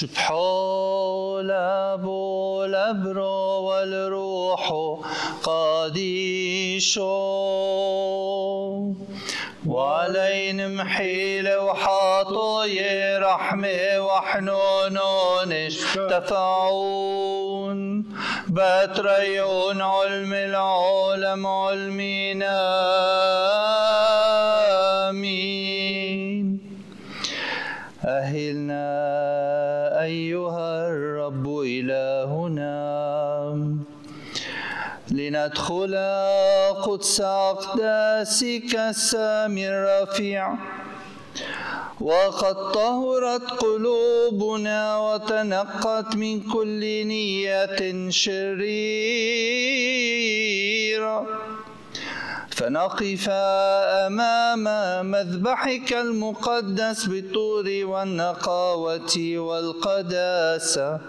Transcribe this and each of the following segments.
سبحان الاب والابر والروح قديش وعلين محيل وحاطي رحمة وحنون اشتفعون باتريون علم العالم علمنا آمين. أهلنا أيها الرب إلهنا لندخل قدس أقداسك السامي الرفيع، وقد طهرت قلوبنا وتنقت من كل نية شريرة، فنقف أمام مذبحك المقدس بالطور والنقاوة والقداسة،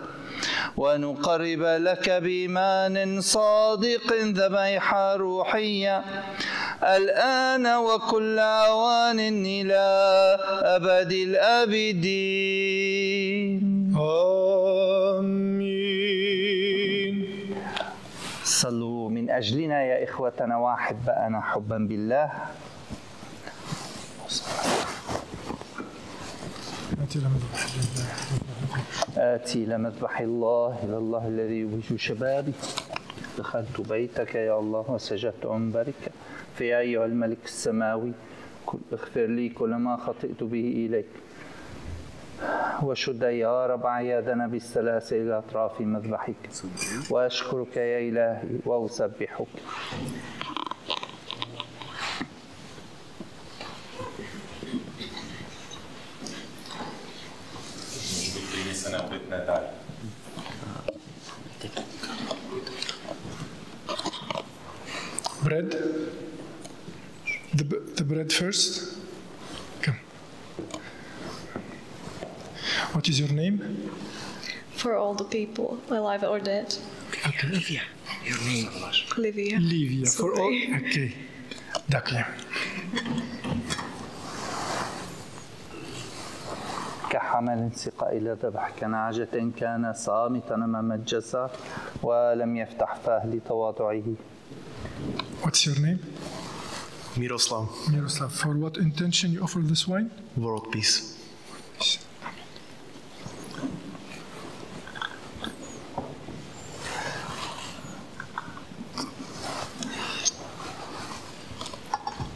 ونقرب لك بإيمان صادق ذبيحة روحية الآن وكل أوان إلى أبد الآبدين. آمين. صلوا من أجلنا يا إخوتنا وأحبائنا حبا بالله. آتي لمذبح الله إلى الله الذي يبهج شبابي. دخلت بيتك يا الله وسجدت منبرك، في أيها الملك السماوي اغفر لي كل ما خطئت به إليك، وشد يا رب عيادنا بالسلاسل إلى أطراف مذبحك، وأشكرك يا إلهي وأسبحك. Bread? The bread first? Come. What is your name? For all the people, alive or dead. Okay. Livia. Your name? Livia. Livia. For all? Okay. Ďakujem. كحمل سقى إلى ذبح كنعجة كان صامتا أمام الجزار ولم يفتح فاه لتواضعه. What's your name? Miroslav. Miroslav. For what intention you offer this wine? World peace.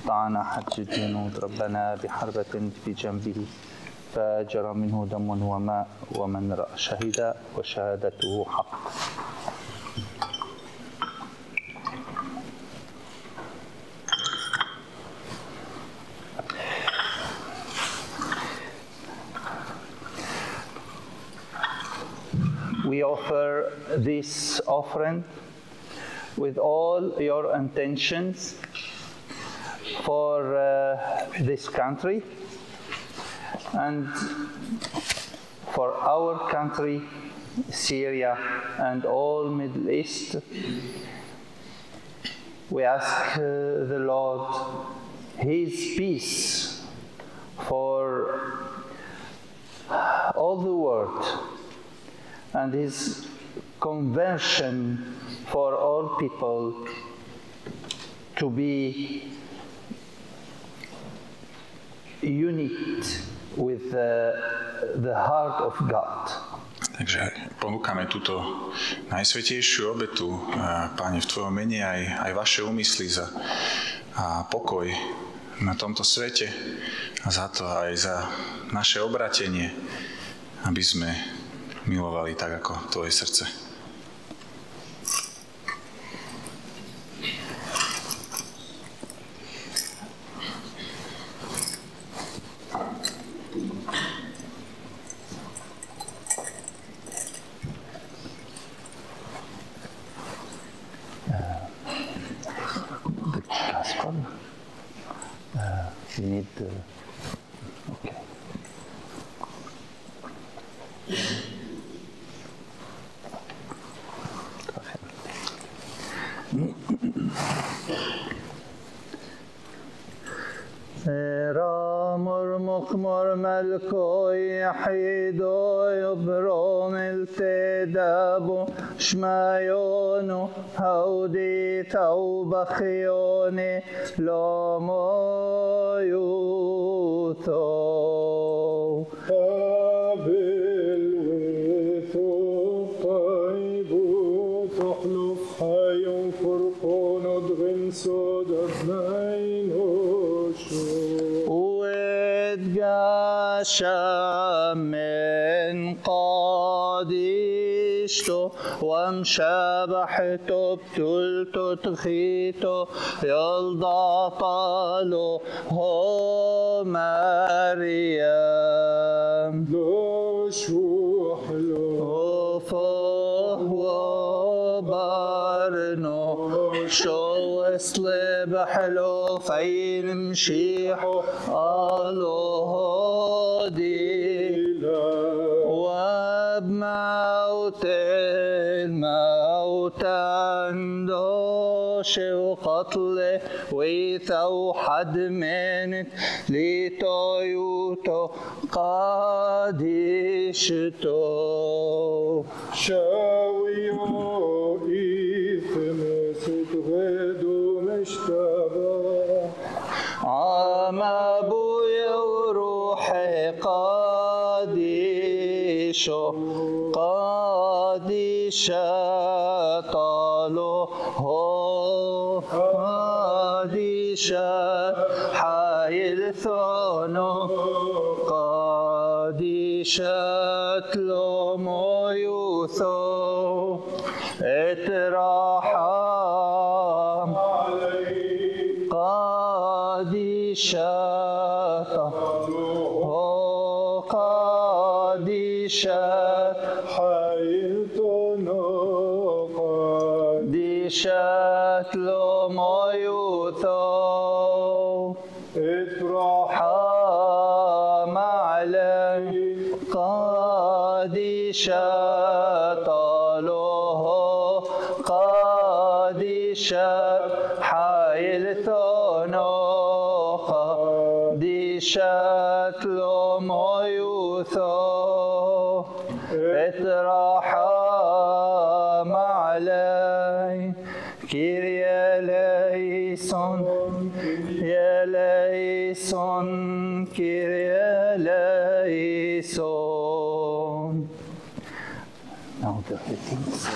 طعن حج الجنود ربنا بحربة في جنبه فجرى منه دم وماء ومن رأى شهد وشهادته حق. We offer this offering with all your intentions for this country and for our country, Syria, and all Middle East. We ask the Lord His peace for all the world and His conversion for all people to be unite with the heart of God. Takže ponúkame túto najsvätejšiu obetu, Páne, v Tvojom mene aj vaše úmysly za pokoj na tomto svete a za to aj za naše obratenie, aby sme milovali tak, ako Tvoje srdce. يحيدو يبرون التدابو شمايونو هودي توبخيوني لومو يوثو من قادشتو ومشابحتو بتلتو تخيتو يلضطالو هو مريم وفهو بارنو شو اسلب حلو فين مشيحو قالو وبموت الموت عندوش وقتله ويثو حد منك لطيوتو قادشتو شاويو إثم ستغدو مشتبه عم أبويا وروحي قادشو قادشة طالو هو قادشة حايل ثونو قادشة لومو يوثو اتراحم قادشة قادشة لومو يوثو اتراحم علي قادشة طالوه قادشة حايل ثونو قادشة لومو يوثو اتراحم علي كيريا ليسون يا ليسون كيريا ليسون. Now the things.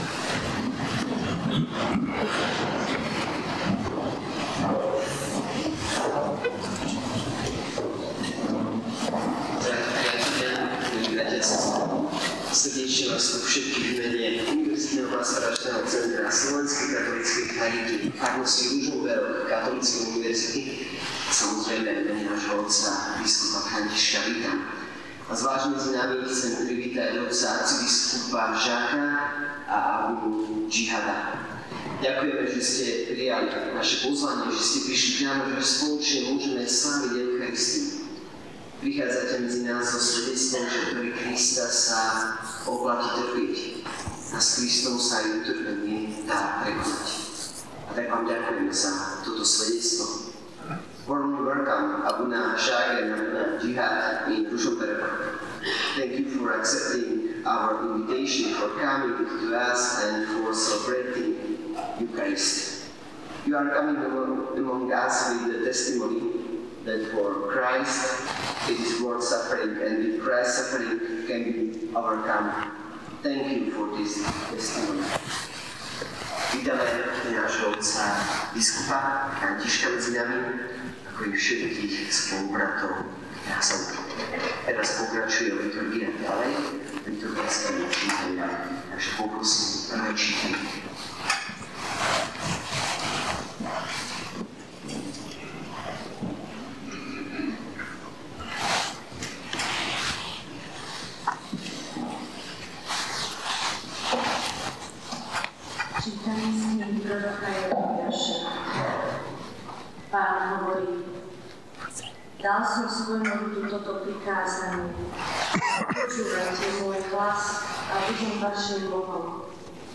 Srdečne vás tu všetkých v mene Univerzitného pastoračného centra Slovenskej katolíckej charity farnosti Ružomberok Katolíckej univerzity a samozrejme v mene nášho otca biskupa Františka vítam. A s vážnymi známi chcem privítať otca arcibiskupa Žaka a Abu Džihada. Ďakujeme, že ste prijali naše pozvanie, že ste prišli k nám, že spoločne môžeme sláviť Eucharistiu. Prichádzate medzi nás so svedectvom, že pre Krista sa oplatí trpieť a s Kristom sa aj utrpenie dá prekonať. A tak vám ďakujeme za toto svedectvo. Warm welcome Abuna Shag and Abuna Jihad in Ružomberok. Thank you for accepting our invitation, for coming to us and for celebrating Eucharist. You are coming among us with the testimony that for Christ it is worth suffering, and with Christ's suffering can be overcome. Thank you for this testimony. Vítame nášho otca biskupa Františka medzi nami, ako i všetkých spolubratov kňazov. Teraz pokračuje liturgia ďalej, liturgické čítania, takže poprosím prvé čítanie. Čítanie z knihy proroka Jeremiáša. Pán hovorí: dal som svojmu ľudu toto prikázanie. Počúvajte môj hlas a budem vašim Bohom,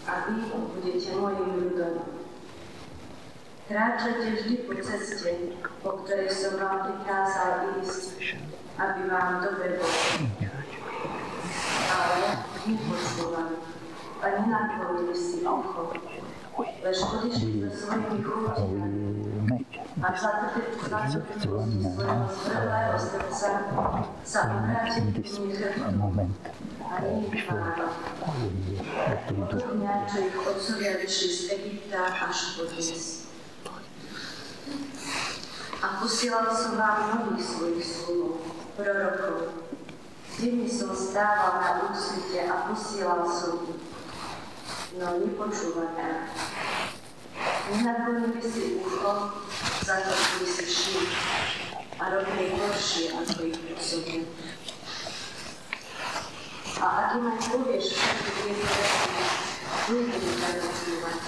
a vy budete mojim ľudom. Kráčate vždy po ceste, po ktorej som vám prikázal ísť, aby vám dobre bolo. Ale nepočúvali a nenaklonili si ucho, lež odišli so svojimi chuťami a zatrpili svojho zvrhlého srdca sa obrátili k nich a nimi pána. Od dňa, čo ich otcovia vyšli z Egypta až po dnes. A posielal som vám mnohých svojich sluhov, prorokov. Vždy som stával na úsvite a posielal som ich. No nepočúvate. Nenaklonili si ucho, zatrpili si šíp a robili horšie ako ich otcovia. A ak im aj povieš všetky tieto veci, nebudú ťa počúvať.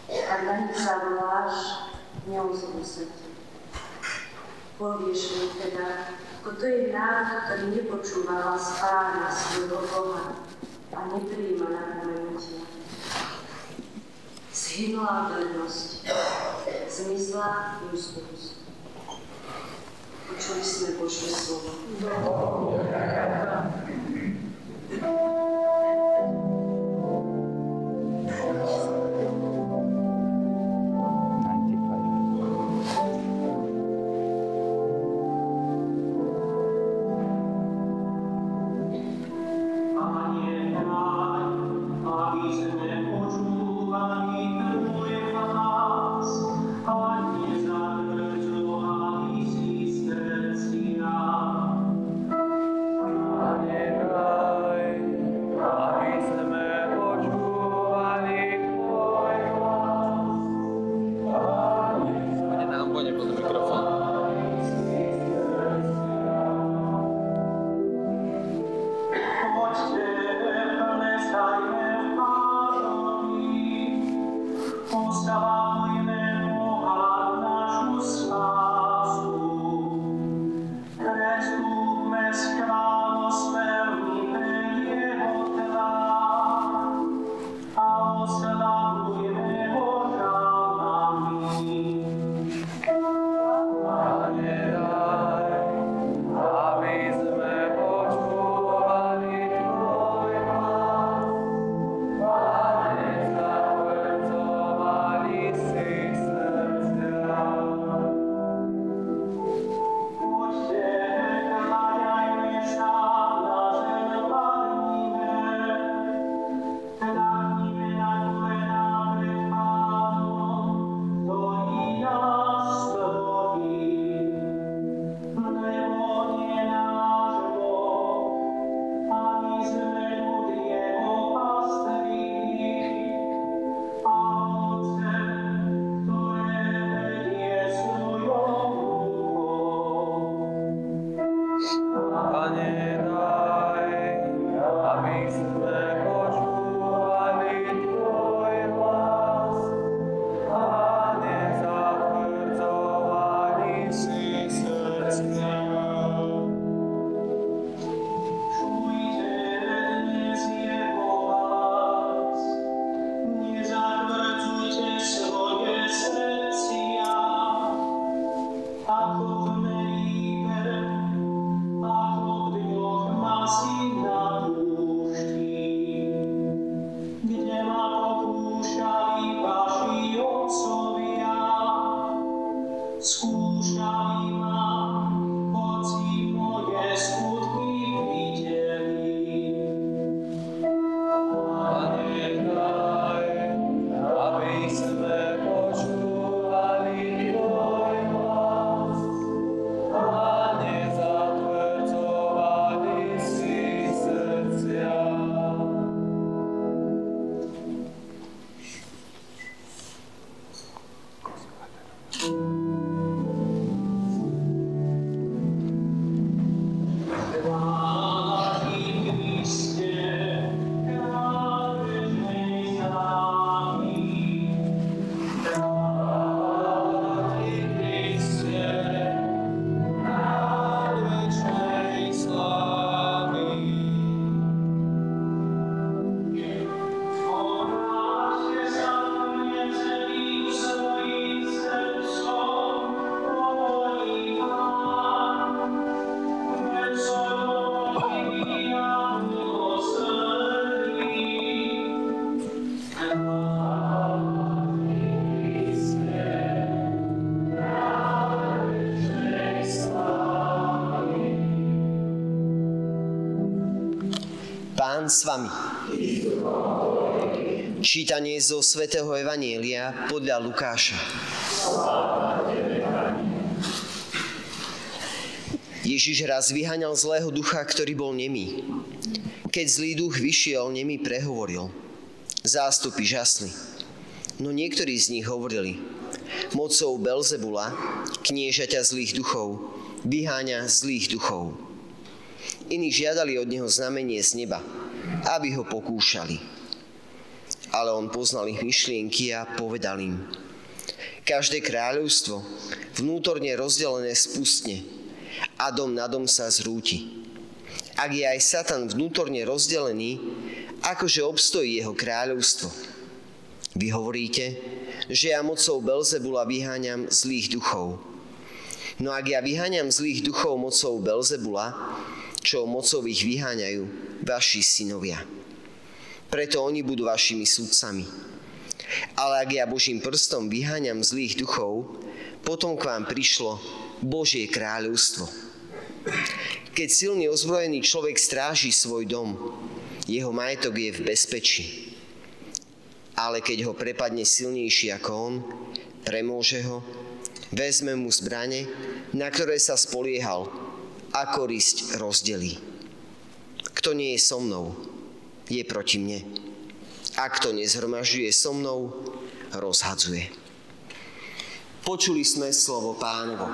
Ak na nich zavoláš, neozvú sa ti. Povieš mi teda, toto je národ, ktorý nepočúva hlas Pána, svojho Boha a neprijíma napomenutia. Zhynula vernosť, zmizla úzkosť. Počuli sme Božie slovo. Ako v meribe, ako v Pán s vami. Čítanie zo svätého Evanjelia podľa Lukáša. Ježiš raz vyháňal zlého ducha, ktorý bol nemý. Keď zlý duch vyšiel, nemý prehovoril. Zástupy žasli. No niektorí z nich hovorili: mocou Belzebula, kniežaťa zlých duchov, vyháňa zlých duchov. Iní žiadali od neho znamenie z neba, aby ho pokúšali. Ale on poznal ich myšlienky a povedal im: každé kráľovstvo, vnútorne rozdelené, spustne a dom na dom sa zrúti. Ak je aj Satan vnútorne rozdelený, akože obstojí jeho kráľovstvo? Vy hovoríte, že ja mocou Belzebula vyháňam zlých duchov. No ak ja vyháňam zlých duchov mocou Belzebula, čo mocou ich vyháňajú vaši synovia. Preto oni budú vašimi sudcami. Ale ak ja Božím prstom vyháňam zlých duchov, potom k vám prišlo Božie kráľovstvo. Keď silný ozbrojený človek stráži svoj dom, jeho majetok je v bezpečí. Ale keď ho prepadne silnejší ako on, premôže ho, vezme mu zbrane, na ktoré sa spoliehal, a korisť rozdelí. Kto nie je so mnou, je proti mne. A kto nezhromažďuje so mnou, rozhadzuje. Počuli sme slovo Pánovo.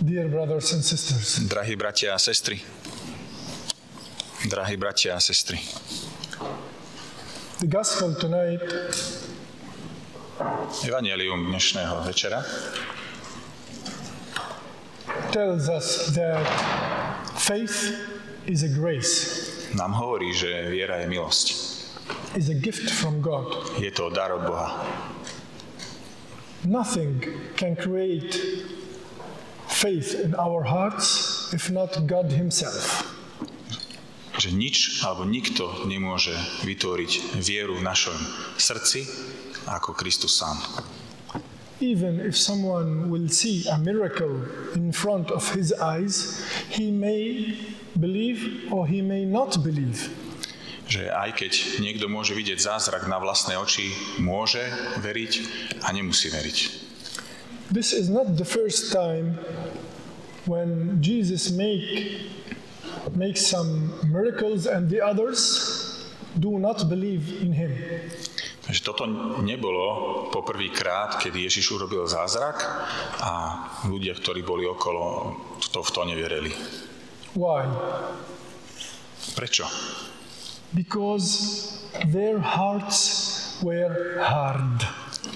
Dear brothers and sisters, Drahí bratia a sestry. Drahí bratia a sestry. the gospel tonight Evanjelium dnešného večera tells us that faith is a grace, nám hovorí, že viera je milosť. is a gift from God. Je to dar od Boha. Nothing can create faith in our hearts if not God Himself. Že nič alebo nikto nemôže vytvoriť vieru v našom srdci ako Kristus sám. Even if someone will see a miracle in front of his eyes, he may believe or he may not believe. Že aj keď niekto môže vidieť zázrak na vlastné oči, môže veriť a nemusí veriť. This is not the first time when Jesus makes some miracles and the others do not believe in him. Takže toto nebolo poprvýkrát, keď Ježiš urobil zázrak a ľudia, ktorí boli okolo, v to neverili. Why? Prečo? Because their hearts were hard,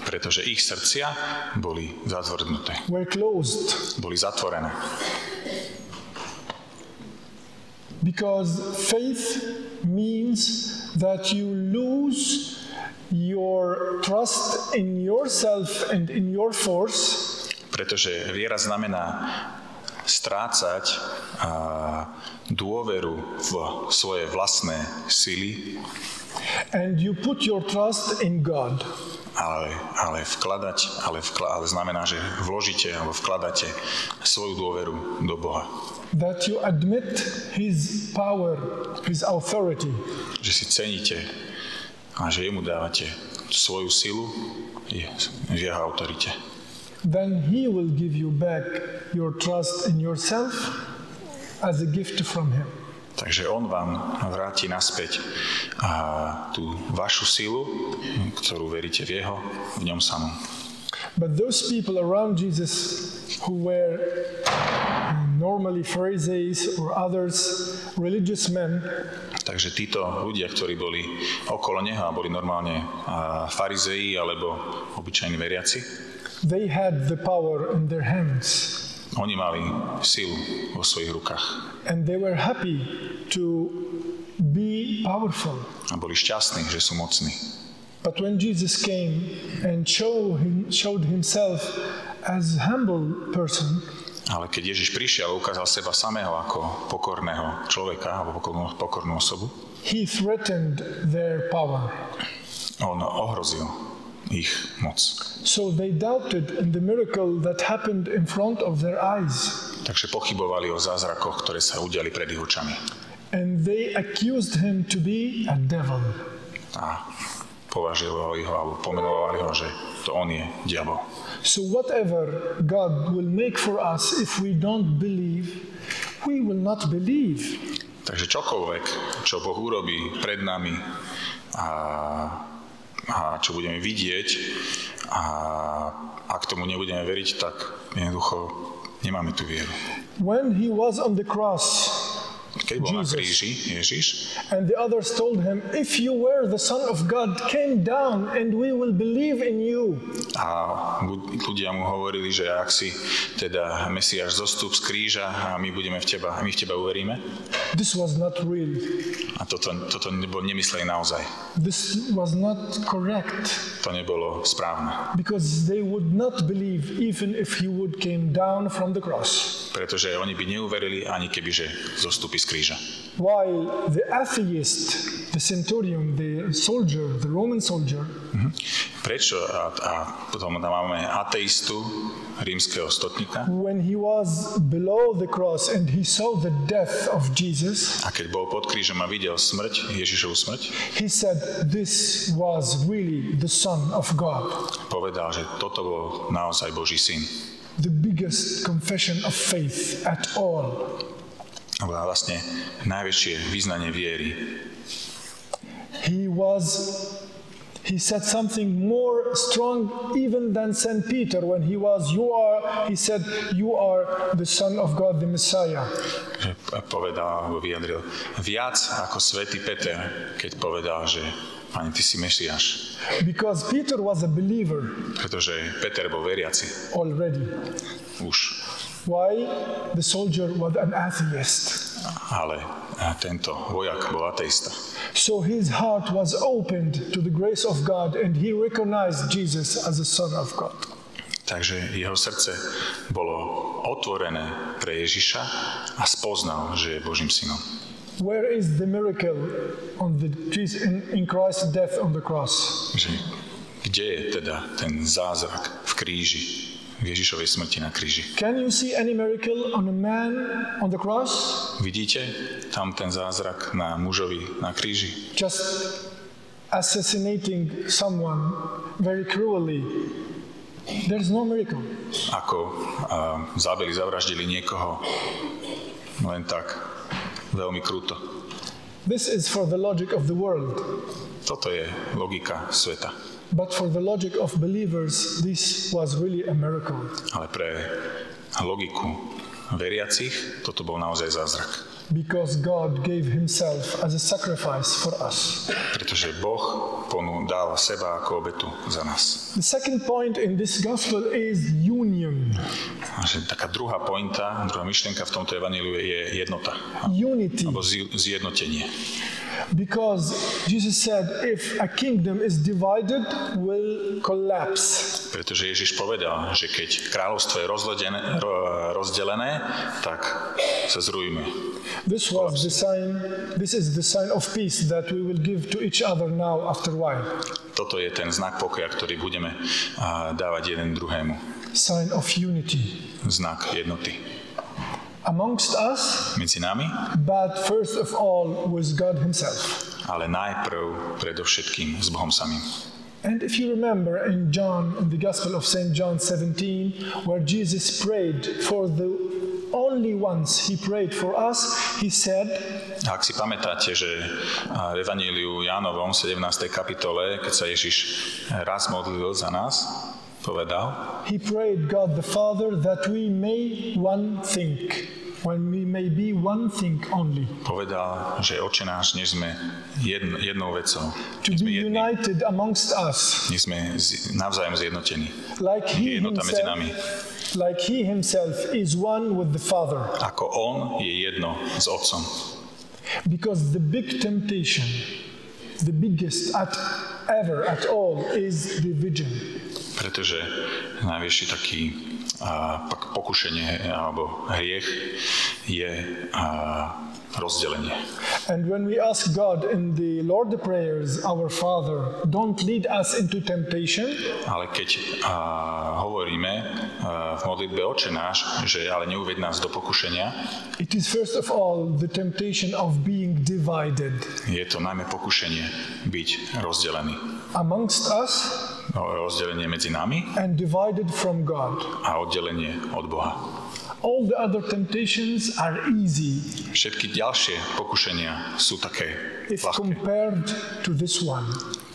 Pretože ich srdcia boli zatvrdnuté, were closed. boli zatvorené. Because faith means that you lose your trust in yourself and in your force. Pretože viera znamená strácať dôveru v svoje vlastné sily, And you put your trust in God. ale znamená, že vložíte alebo vkladáte svoju dôveru do Boha. That you admit His power, His authority. Že si ceníte a že jemu dávate svoju silu v jeho autorite. Then He will give you back your trust in yourself as a gift from Him. Takže on vám vráti naspäť tú vašu silu, ktorú veríte v jeho, v ňom samom. But those people around Jesus who were normally Pharisees or others, religious men, Takže títo ľudia, ktorí boli okolo neho a boli normálne farizei alebo obyčajní veriaci, they had the power in their hands. oni mali silu vo svojich rukách And they were happy to be powerful. a boli šťastní, že sú mocní. But when Jesus came and showed himself as humble person, Ale keď Ježiš prišiel a ukázal seba samého ako pokorného človeka alebo pokornú osobu, he threatened their power. On ohrozil ich moc. So they doubted in the miracle that happened in front of their eyes. Takže pochybovali o zázrakoch, ktoré sa udiali pred ich očami. And they accused him to be a devil. A považovali ho alebo pomenovali ho, že to on je diabol. So whatever God will make for us, if we don't believe, we will not believe. Takže čokoľvek, čo Boh urobí pred nami a čo budeme vidieť a ak tomu nebudeme veriť, tak jednoducho nemáme tú vieru. When he was on the cross, keď bol na kríži Ježiš, and the others told him, if you were the Son of God, came down and we will believe in you. A ľudia mu hovorili, že ak si teda Mesiáš, zostup z kríža a my v teba uveríme. This was not real. A toto nebolo nemysleli naozaj. This was not correct. To nebolo správne. Because they would not believe even if he would came down from the cross. Pretože oni by neuverili, ani kebyže zostúpi z kríža. While the atheist, the centurion, the soldier, the Roman soldier, Prečo? A potom tam máme ateistu, rímskeho stotníka. when he was below the cross and he saw the death of Jesus, A keď bol pod krížom a videl smrť, Ježišovu smrť, he said, this was really the Son of God. povedal, že toto bol naozaj Boží syn. The biggest confession of faith at all. A vlastne najväčšie vyznanie viery. He said something more strong even than St. Peter when he said, you are the Son of God, the Messiah. Že povedal, alebo vyjadril viac ako svätý Peter, keď povedal, že Pane, ty si Mesiáš. Because Peter was a believer Pretože Peter bol veriaci. already. Už. Why? The soldier was an atheist. Ale tento vojak bol ateista. So his heart was opened to the grace of God and he recognized Jesus as the Son of God. Takže jeho srdce bolo otvorené pre Ježiša a spoznal, že je Božím synom. Where is the miracle in Christ's death on the cross? Že kde je teda ten zázrak v kríži, v Ježišovej smrti na kríži? Can you see any miracle on a man on the cross? Vidíte tam ten zázrak na mužovi na kríži? Just assassinating someone very cruelly. There's no miracle. Ako zavraždili niekoho len tak veľmi kruto. This is for the logic of the world. Toto je logika sveta. But for the logic of believers, this was really a miracle. Ale pre logiku veriacich toto bol naozaj zázrak. Because God gave himself as a sacrifice for us. Pretože Boh dal seba ako obetu za nás. The second point in this gospel is union. Taká druhá pointa, druhá myšlienka v tomto evanjeliu je jednota. Unity. Alebo zjednotenie. Because Jesus said, if a kingdom is divided, will collapse. Pretože Ježiš povedal, že keď kráľovstvo je rozdelené, tak sa zrujme. This is the sign of peace that we will give to each other now after a while. Toto je ten znak pokoja, ktorý budeme dávať jeden druhému. Sign of unity. Znak jednoty. Amongst us, medzi nami, but first of all with God himself. Ale najprv predovšetkým s Bohom samým. And if you remember in the Gospel of St. John 17, where Jesus prayed for the only ones he prayed for us, he said, ak si pamätáte, že v Evanjeliu Jánovom 17. kapitole, keď sa Ježiš raz modlil za nás, povedal, he prayed God the Father that we may be one thing only. Povedal, že Otče náš, než sme jednou vecou. To be united amongst us. Než sme navzájom zjednotení. Like he himself is one with the Father. Ako on je jedno s Otcom. Because the big temptation, the biggest ever at all is division. Pretože najväčší taký pokušenie alebo hriech je rozdelenie. And when we ask God in the Lord's prayers, our Father, don't lead us into temptation. Ale keď hovoríme v modlitbe Otče náš, že ale neuveď nás do pokušenia, it is first of all the temptation of being divided. Je to najmä pokušenie byť rozdelený. Amongst us. Rozdelenie medzi nami. And divided from God. A oddelenie od Boha. All the other temptations are easy. Všetky ďalšie pokušenia sú také if ľahké. Compared to this one.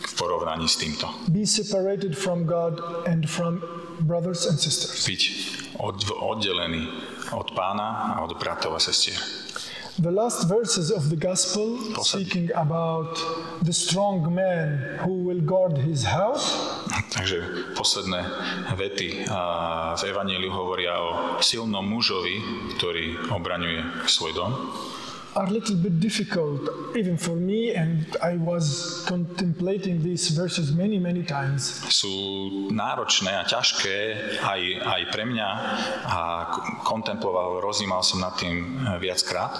V porovnaní s týmto. Be separated from God and from brothers and sisters. Byť oddelený od Pána a od bratov a sestier. The last verses of the gospel speaking about the strong man who will guard his house. Takže posledné vety v Evanjeliu hovoria o silnom mužovi, ktorý obraňuje svoj dom. Are a little bit difficult even for me, and I was contemplating these verses many times. Sú náročné a ťažké aj pre mňa a rozímal som nad tým viackrát.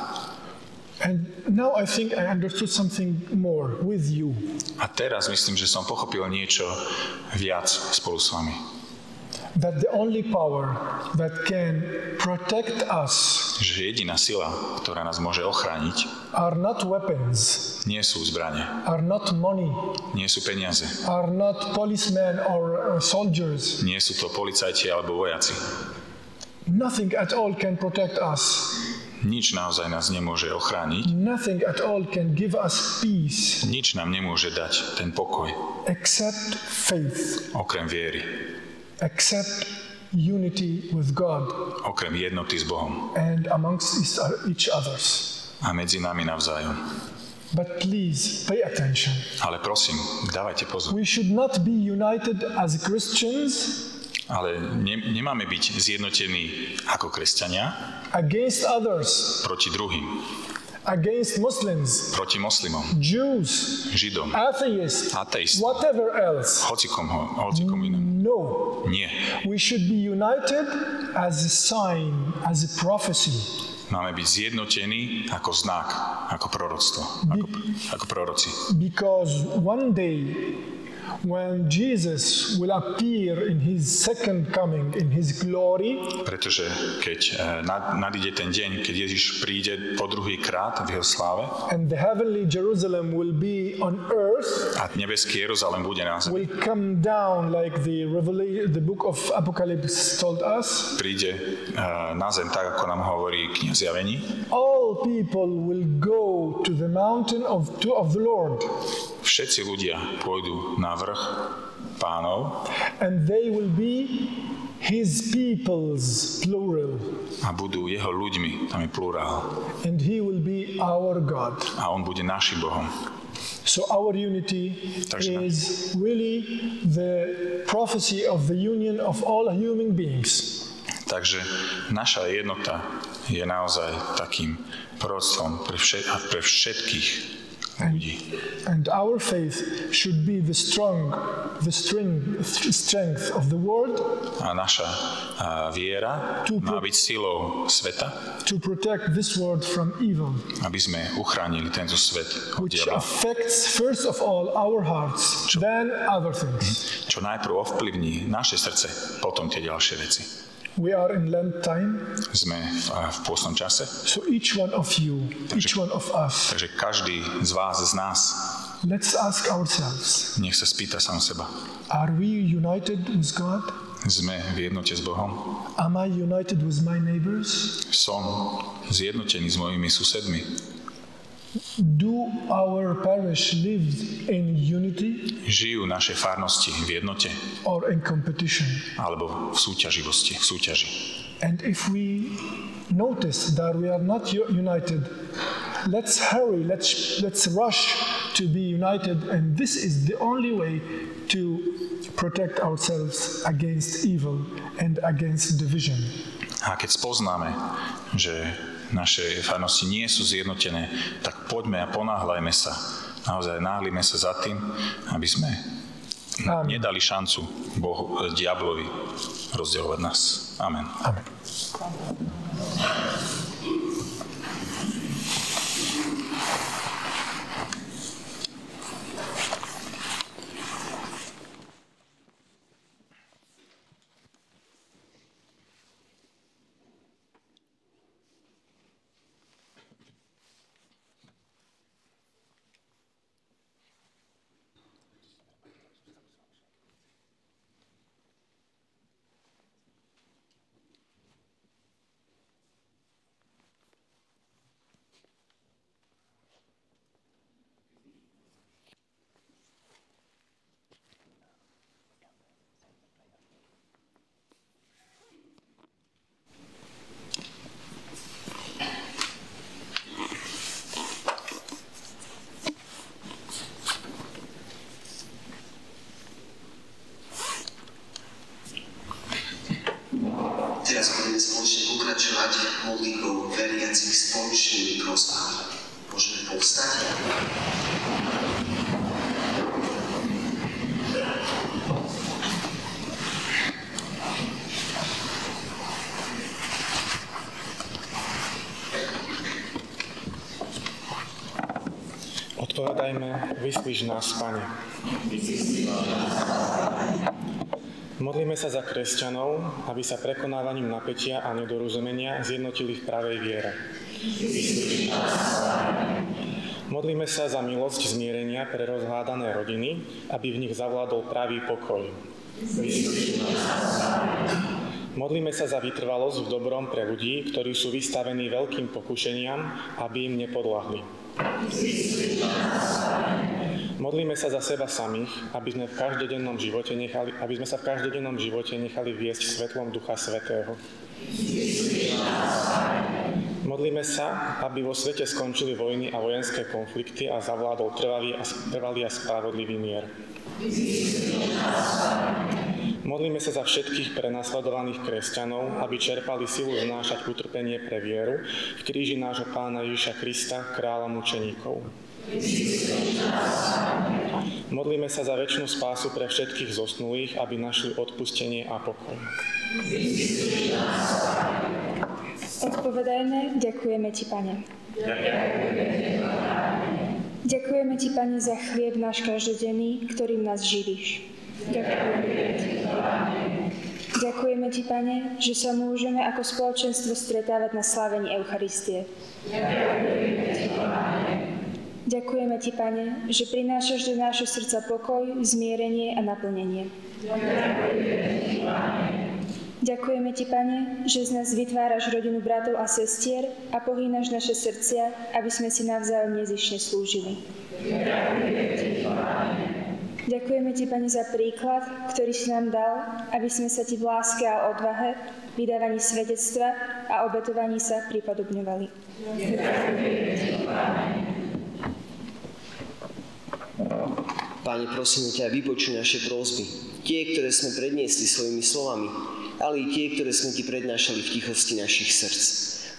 And now I think I understood something more with you. A teraz myslím, že som pochopil niečo viac spolu s vami. That the only power that can protect us, že jediná sila, ktorá nás môže ochrániť, are not weapons, nie sú zbrane, are not money, nie sú peniaze, are not policemen or soldiers, nie sú to policajti alebo vojaci. Nothing at all can protect us. Nič naozaj nás nemôže ochrániť. Nothing at all can give us peace. Nič nám nemôže dať ten pokoj. Except faith. Okrem viery. Except unity with God. Okrem jednoty s Bohom. And amongst each others. A medzi nami navzájom. But please pay attention. Ale prosím, dávajte pozor. We should not be united as Christians. Ale nemáme byť zjednotení ako kresťania against others, proti druhým, against Muslims, proti moslimom, Jews, Židom, atheists, whatever else. Hocikom inom. No. Nie. We should be united as a sign, as a prophecy. Máme byť zjednotení ako znak, ako proroctvo, ako proroci. Because one day when Jesus will appear in his second coming in his glory, pretože keď nadíde ten deň, keď Ježiš príde po druhý krát v jeho sláve, and the heavenly Jerusalem will be on earth, a nebeský Jeruzalém bude na zemi, will come down like the book of Apocalypse told us, príde na zem tak, ako nám hovorí kniha Zjavení, all people will go to the mountain of the Lord. Všetci ľudia pôjdu na vrch Pánov, and they will be his peoples, plural. A budú jeho ľuďmi, tam je plurál. And he will be our God. A on bude našim Bohom. So our unity is really the prophecy of the union of all human beings. Takže naša jednota je naozaj takým proroctvom pre všetkých ľudí. And our faith should be the strength of the world. A naša viera má byť silou sveta. To protect this world from evil. Aby sme uchránili tento svet od diabla. Which affects first of all our hearts, then other things. Čo najprv ovplyvní naše srdce, potom tie ďalšie veci. We are in Lent time. Sme v pôstnom čase. So each one of you, each one of us. Takže každý z vás, z nás, let's ask ourselves. Nech sa spýta sám seba. Are we united with God? Sme v jednote s Bohom? Am I united with my neighbors? Som zjednotený s mojimi susedmi. Do our parish live in unity? Žijú naše farnosti v jednote? Or in competition? Alebo v súťaživosti, v súťaži. And if we notice that we are not united, let's hurry, let's rush to be united, and this is the only way to protect ourselves against evil and against division. A keď spoznáme, že naše farnosti nie sú zjednotené, tak poďme a ponáhľajme sa naozaj náhlime sa za tým, aby sme nedali šancu diablovi rozdeľovať nás. Amen. Amen. Teraz budeme spoločne pokračovať modlitbou veriacich spoločnými prosbami. Môžeme povstať? Odpovedajme, vyslíš nás, Pane. Modlíme sa za kresťanov, aby sa prekonávaním napätia a nedorozumenia zjednotili v pravej viere. Modlíme sa za milosť zmierenia pre rozhádané rodiny, aby v nich zavládol pravý pokoj. Modlíme sa za vytrvalosť v dobrom pre ľudí, ktorí sú vystavení veľkým pokušeniam, aby im nepodľahli. Modlíme sa za seba samých, aby sme sa v každodennom živote nechali viesť svetlom Ducha Svätého. Modlíme sa, aby vo svete skončili vojny a vojenské konflikty a zavládol trvalý a spravodlivý mier. Modlíme sa za všetkých prenasledovaných kresťanov, aby čerpali silu znášať utrpenie pre vieru v kríži nášho Pána Ježiša Krista, kráľa mučeníkov. Modlíme sa za večnú spásu pre všetkých zosnulých, aby našli odpustenie a pokoj. Odpovedajme, ďakujeme Ti, Pane. Ďakujeme Ti, Pane, za chlieb náš každodenný, ktorým nás živíš. Ďakujeme Ti, Pane, že sa môžeme ako spoločenstvo stretávať na slávení Eucharistie. Ďakujeme Ti, Pane, že prinášaš do nášho srdca pokoj, zmierenie a naplnenie. Ďakujeme Ti, Pane, že z nás vytváraš rodinu bratov a sestier a pohýnaš naše srdcia, aby sme si navzájom nezišne slúžili. Ďakujeme Ti, Pane, za príklad, ktorý si nám dal, aby sme sa Ti v láske a odvahe, vydávaní svedectva a obetovaní sa pripodobňovali. Páne, prosíme ťa, vypočuj naše prosby. Tie, ktoré sme predniesli svojimi slovami, ale i tie, ktoré sme Ti prednášali v tichosti našich srdc.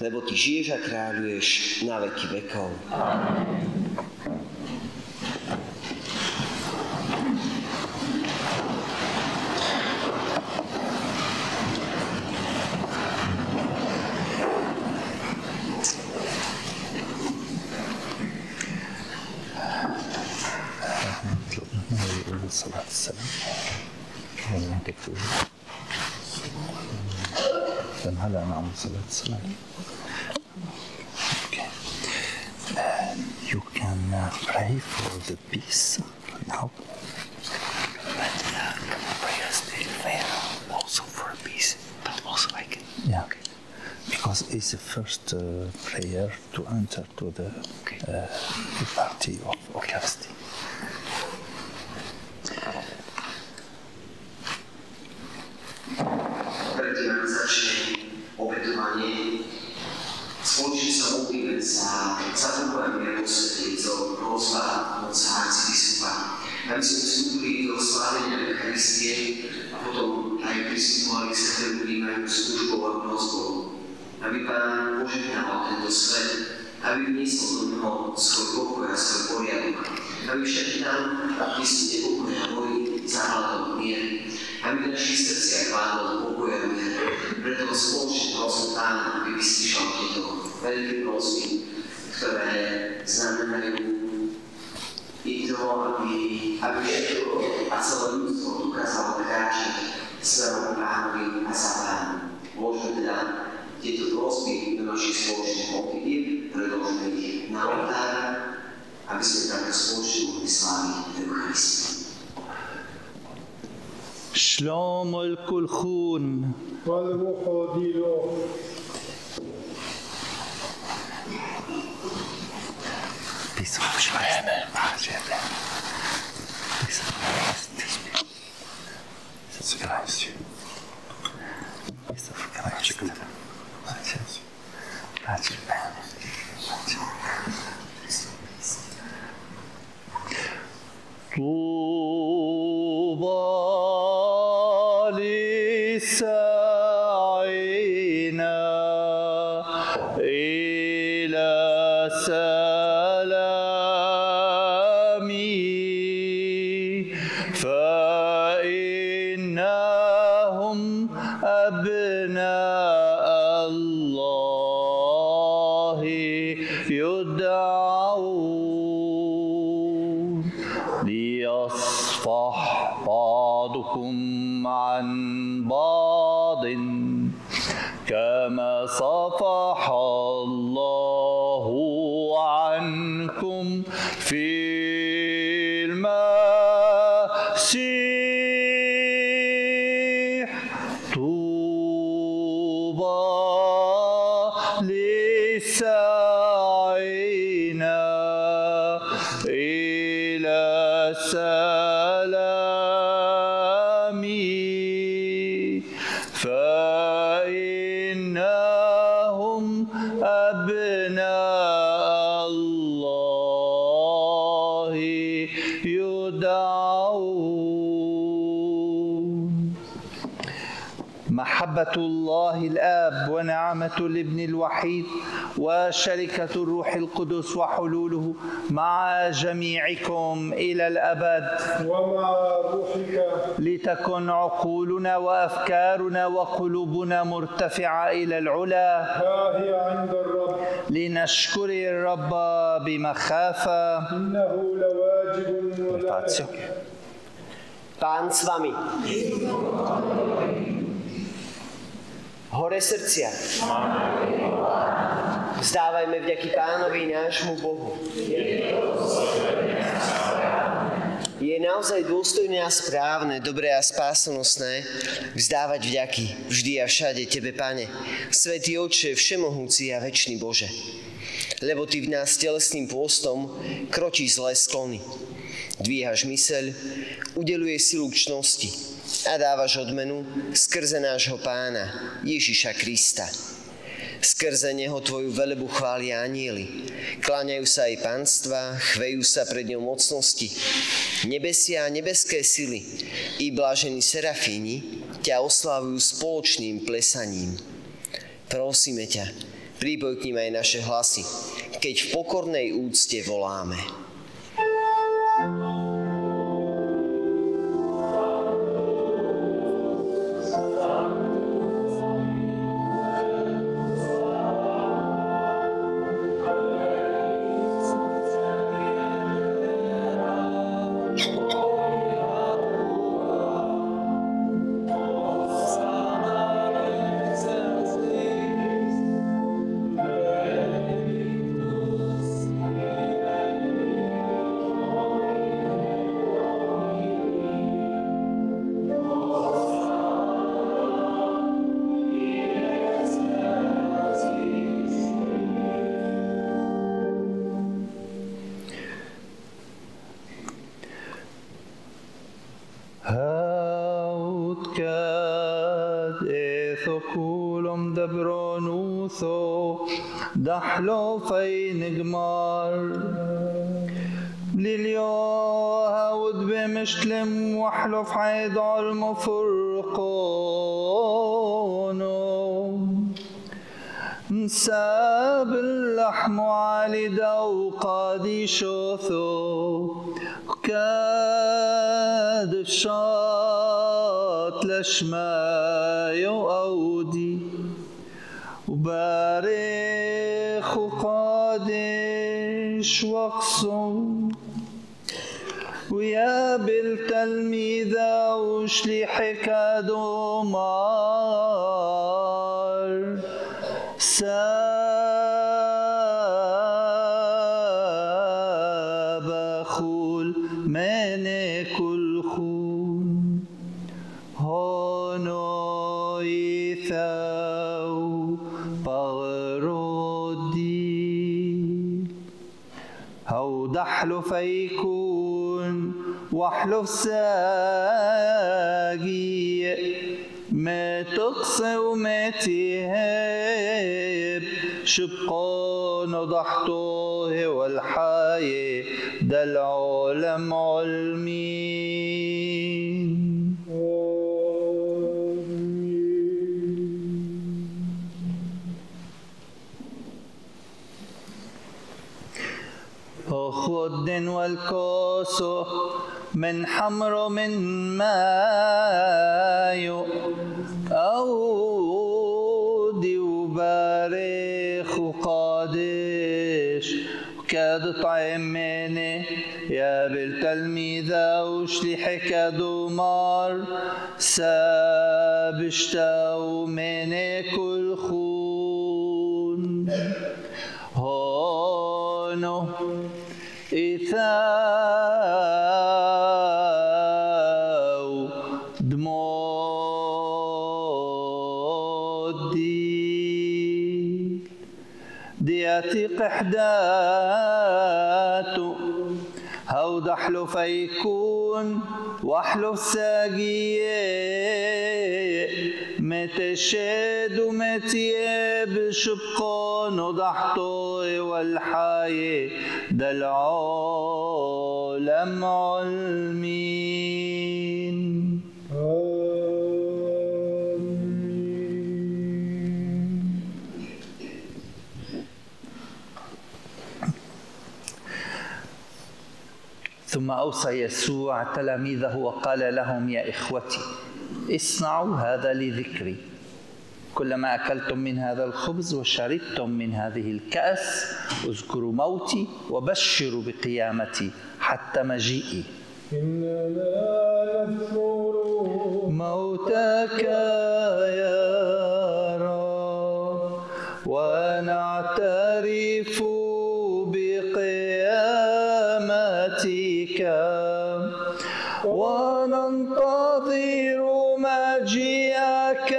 Lebo Ty žiješ a kráľuješ na veky vekov. Amen. الصلاة والسلام هلا نعم الصلاة والسلام. Okay. You can pray for the peace now. But prayers they fail also for peace, but also I can. Yeah. Okay. Because it's the first prayer to enter to the party of Eucharisty. Predtým, ako začne obetovanie, spoločne sa modlíme za pokoj mier vo svete, za prosba otca arcibiskupa, aby sme vstúpili do slávenia Eucharistie a potom aj pristupovali k svätému príjmaniu službou a prosbou. Aby Pán požehnal tento svet, aby vniesol do neho svoj pokoj a svoj poriadok. aby všetky tam, kde sú nepokoje a vojny, základom mier, aby v našich srdciach vládol pokoj a mier. Preto spoločne prosím Pána, aby vyslyšal tieto veľké prosby, ktoré znamenajú i to, aby všetko a celé ľudstvo dokázalo kráčať smerom Pánovi a za Pánom. Môžeme teda tieto prosby do našich spoločných modlitieb, predložíme ich na oltár, aby sme takto spoločne mohli sláviť Eucharistiu. شلوم الكلخون والروح ديلو كما صفح الله عنكم في المسيح. طوبى لسعينا إلى السلام فإنهم أبناء الله يدعون. محبة الله الآب ونعمة الابن الوحيد وشركة الروح القدس وحلوله مع جميعكم إلى الأبد ومع روحك، لتكن عقولنا وأفكارنا وقلوبنا مرتفعة إلى العلا، ها هي عند الرب، لنشكر الرب بمخافة. إنه لواجب ولائق. Pán s vami. Hore srdcia. Vzdávajme vďaky Pánovi nášmu Bohu. Je naozaj dôstojné a správne, dobré a spásonosné vzdávať vďaky vždy a všade Tebe, Pane, Svätý Otče, všemohúci a večný Bože. Lebo Ty v nás telesným pôstom kročíš zlé sklony. Dvíhaš myseľ, udeľuješ silu k čnosti a dávaš odmenu skrze nášho Pána Ježiša Krista. Skrze Neho Tvoju velebu chvália anjeli, kláňajú sa aj panstva, chvejú sa pred ňou mocnosti. Nebesia a nebeské sily i blážení serafíni ťa oslávujú spoločným plesaním. Prosíme ťa, pripoj k nim aj naše hlasy, keď v pokornej úcte voláme. ثقولم دبرانوثو دحلو فين جمار لليو هاود بمشلم وحلو في حيد المفرقونو نساب اللحم علي دو قادي شوثو كاد شاط لشماي وأودي وبارخ وقادش وقصم ويا بالتلميذة وشليحك دومار سابخول من كل خون هونو يثاو بغرودي هو دحلو فيكون واحلف ساقي ما تقصي وما تهاب شبقون وضحطوه والحاية ده العالم علمين خد والكوس من حمر من مايو أودي وبارخ وقادش وكاد طعمني يا بالتلميذة وشليحك دومار سابشتاو من كل خون هونو إثاو دمودي دياتي قحداتو هو دحلو فيكون واحلو ساقية متشاد ومتياب شبقون وضحطوي والحاية ده العالم علمين ثم أوصى يسوع تلاميذه وقال لهم يا إخوتي اصنعوا هذا لذكري كلما أكلتم من هذا الخبز وشربتم من هذه الكأس اذكروا موتي وبشروا بقيامتي حتى مجيئي إننا نذكر موتك يا رب ونعترف بقيامتك وننتظر مجيئك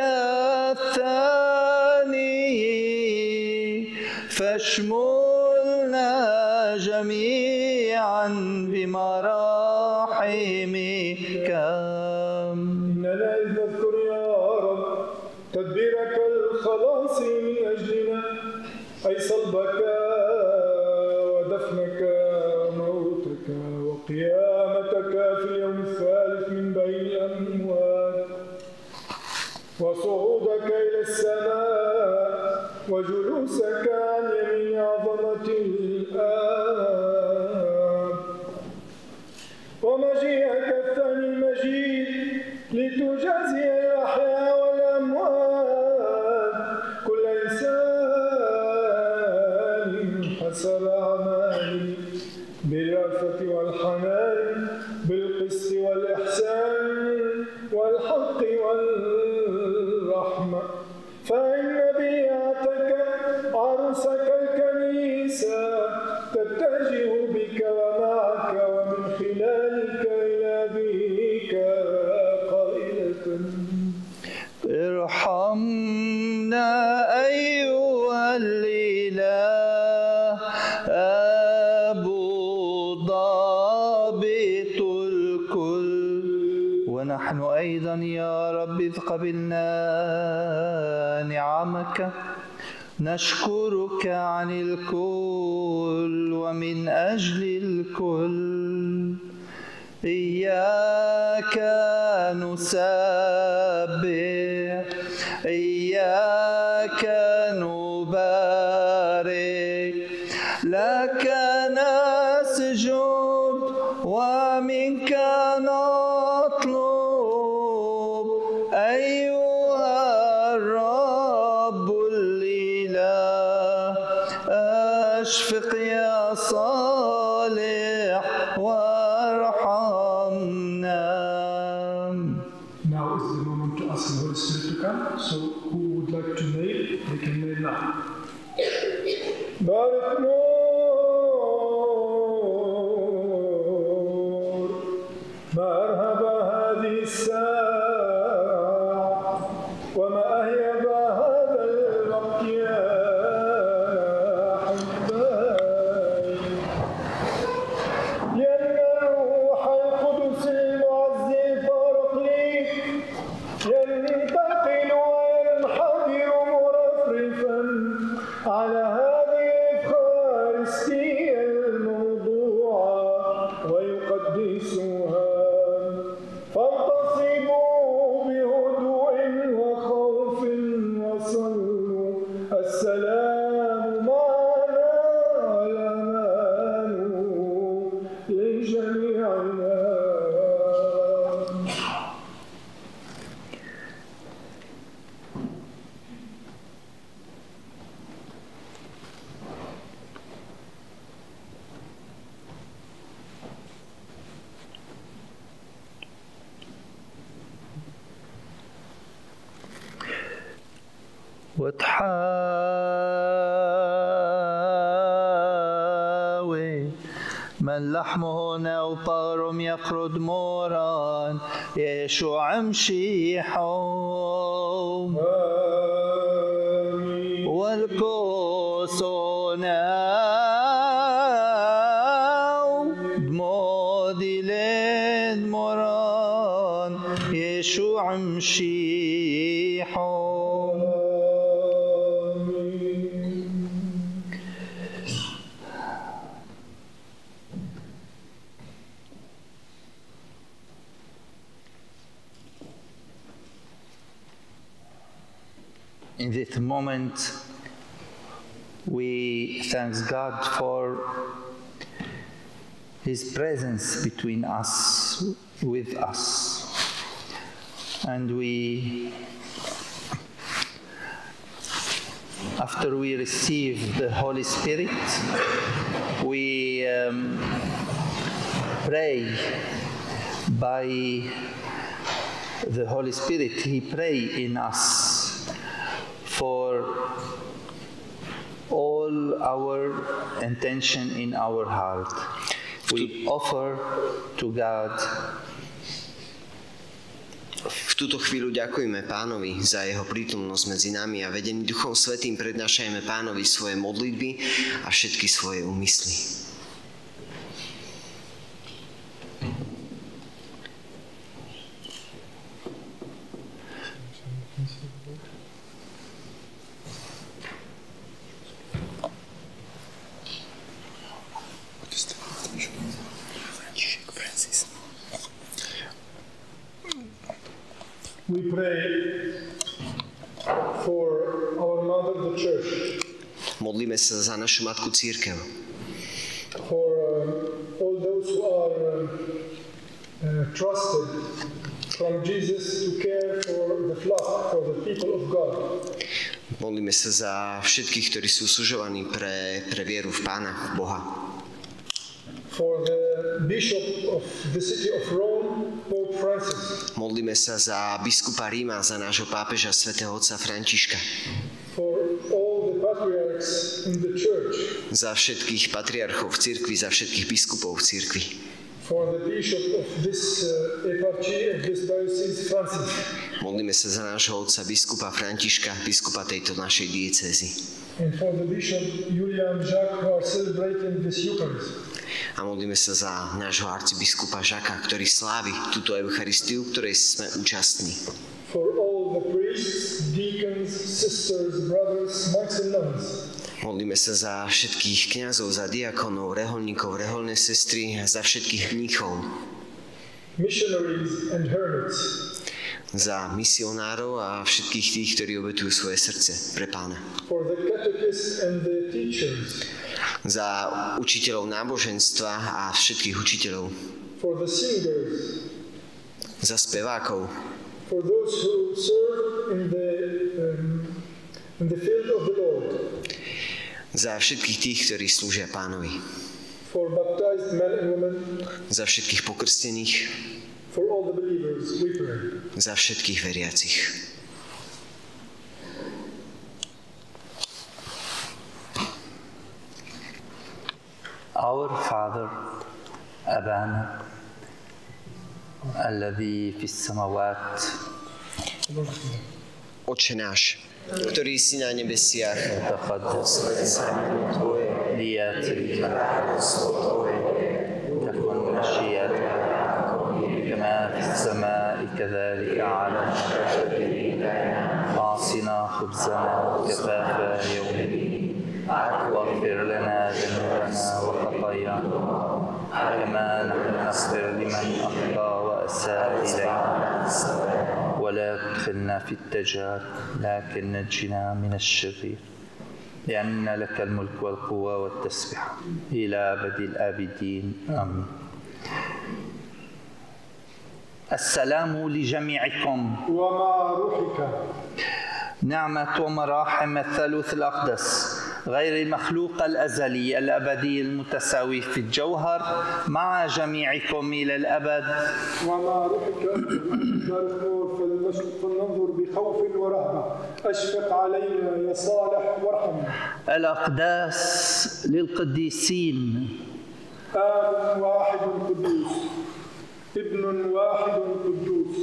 الثاني فاشملنا جميعا بمراحمك. إننا إذ نذكر يا رب تدبيرك الخلاصي من أجلنا أي صلبك ودفنك وموتك وقيامتك في اليوم الثالث من بين الأموات وصعودك إلى السماء وجلوسك عن يمين عظمة الآب ومجيئك الثاني المجيد لتجازي الأحياء والأموات كل إنسان حسب أعماله بالرأفة والحنان بالقسط والإحسان والحق والرحمة فإن بيعتك عروسك الكنيسة تتجه بك ومعك ومن خلالك إلى أبيك قائلة ارحمنا أيها الإله أبو ضابط الكل ونحن أيضا يا رب إذ قبلنا نعمك نشكرك عن الكل ومن أجل الكل إياك نسبح إياك نبارك لك نسجد أشفق يا صالح وارحمنا. Now is the moment to ask the Holy Spirit to come. So who would like to kneel, they can kneel now. بارك نور مرحبا هذه الساعة وما أهيب هذا الوقت يا أحبائي، لأن الروح القدس المعزي البارقليط ينتقل وينحدر مرفرفا على هذه الإفخارستية الموضوعة ويقدسها، فانتصبوا بهدوء وخوف وصلوا السلام معنا والأمان لجميعنا. وتحاوي من لحمه نوبارم يقرد موران يشوع مشيحهم والكوسوناو دمودي لين موران يشوع مشيحهم. In this moment, we thank God for His presence between us, with us. And we, after we receive the Holy Spirit, we pray by the Holy Spirit. He prays in us for all our intention in our heart. We offer to God. V túto chvíľu ďakujeme Pánovi za jeho prítomnosť medzi nami a vedení Duchom Svätým prednášajme Pánovi svoje modlitby a všetky svoje úmysly. We pray for our mother, the church. Modlíme sa za našu matku cirkev. For all those who are trusted from Jesus to care for the flock, for the people of God. Modlíme sa za všetkých, ktorí sú sužovaní pre vieru v Pána, v Boha. For the bishop of the city of Rome, Pope Francis. Modlíme sa za biskupa Ríma, za nášho pápeža svätého otca Františka. For all the patriarchs in the church. Za všetkých patriarchov v cirkvi, za všetkých biskupov v cirkvi. For the bishop of this eparchy, of this diocese, Francis. Modlíme sa za nášho otca biskupa Františka, biskupa tejto našej diecézy. And for the bishop Julian Jacques who are celebrating this Eucharist. A modlíme sa za nášho arcibiskupa Žaka, ktorý slávi túto Eucharistiu, ktorej sme účastní. For all the priests, deacons, sisters, brothers, monks and nuns. Modlíme sa za všetkých kňazov, za diakonov, reholníkov, reholné sestry, za všetkých mníchov. Missionaries and hermits. Za misionárov a všetkých tých, ktorí obetujú svoje srdce pre Pána. For the catechists and the teachers. Za učiteľov náboženstva a všetkých učiteľov. For the singers. Za spevákov. For those who serve in the field of the Lord. Za všetkých tých, ktorí slúžia Pánovi. For baptized men and women. Za všetkých pokrstených. For all the believers, we pray. Za všetkých veriacich. Our Father, أبانا الذي في السماوات. Otče náš, ktorý si na nebesiach, ليأتي تكن مشيئتك كما في السماء كذلك على الأرض. أعطنا خبزنا كفافا يومئذ واغفر لنا ذنوبنا وخطايانا كما نحن نغفر لمن أخطأ وأساء إلينا ولا تدخلنا في التجار لكن نجنا من الشرير لأن لك الملك والقوة والتسبيح إلى أبد الآبدين آمين. السلام لجميعكم ومع روحك. نعمة ومراحم الثالوث الأقدس غير المخلوق الأزلي الأبدي المتساوي في الجوهر مع جميعكم إلى الأبد. ومع روحك فلننظر بخوف ورهبة. أشفق علينا يا صالح وارحمنا. الأقداس للقديسين. آب واحد قدوس، ابن واحد قدوس،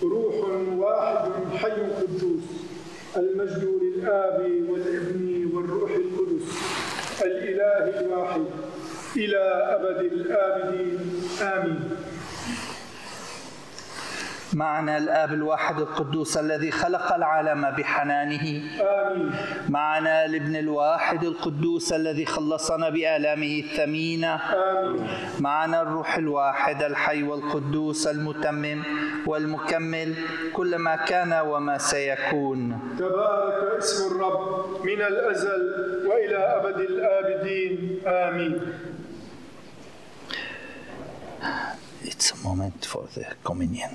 روح واحد حي قدوس، المجد للآب والابن والروح القدس الإله الواحد إلى أبد الآبدين آمين. معنا الآب الواحد القدوس الذي خلق العالم بحنانه. آمين. معنا الابن الواحد القدوس الذي خلصنا بآلامه الثمينة. آمين. معنا الروح الواحد الحي والقدوس المتمم والمكمل كل ما كان وما سيكون. تبارك اسم الرب من الأزل وإلى أبد الآبدين آمين. It's a moment for the communion.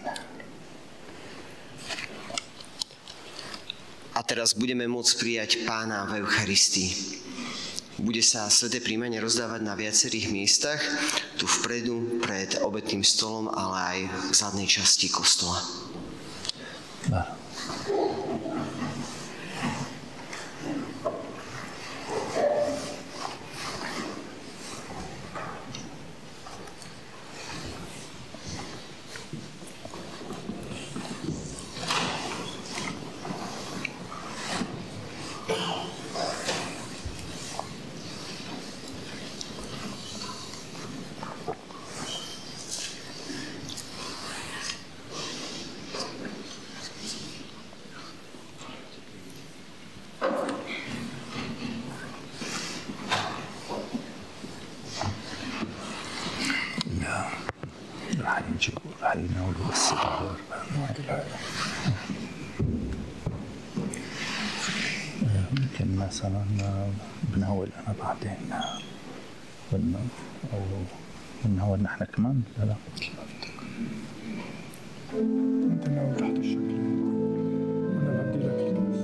A teraz budeme môcť prijať Pána v Eucharistii. Bude sa sväté príjmanie rozdávať na viacerých miestach, tu vpredu, pred obetným stolom, ale aj v zadnej časti kostola. ممكن مثلا بنهول انا بعدين او بنهول نحن كمان لا انت ناوي تحت الشكل وانا بدي لك الكاس.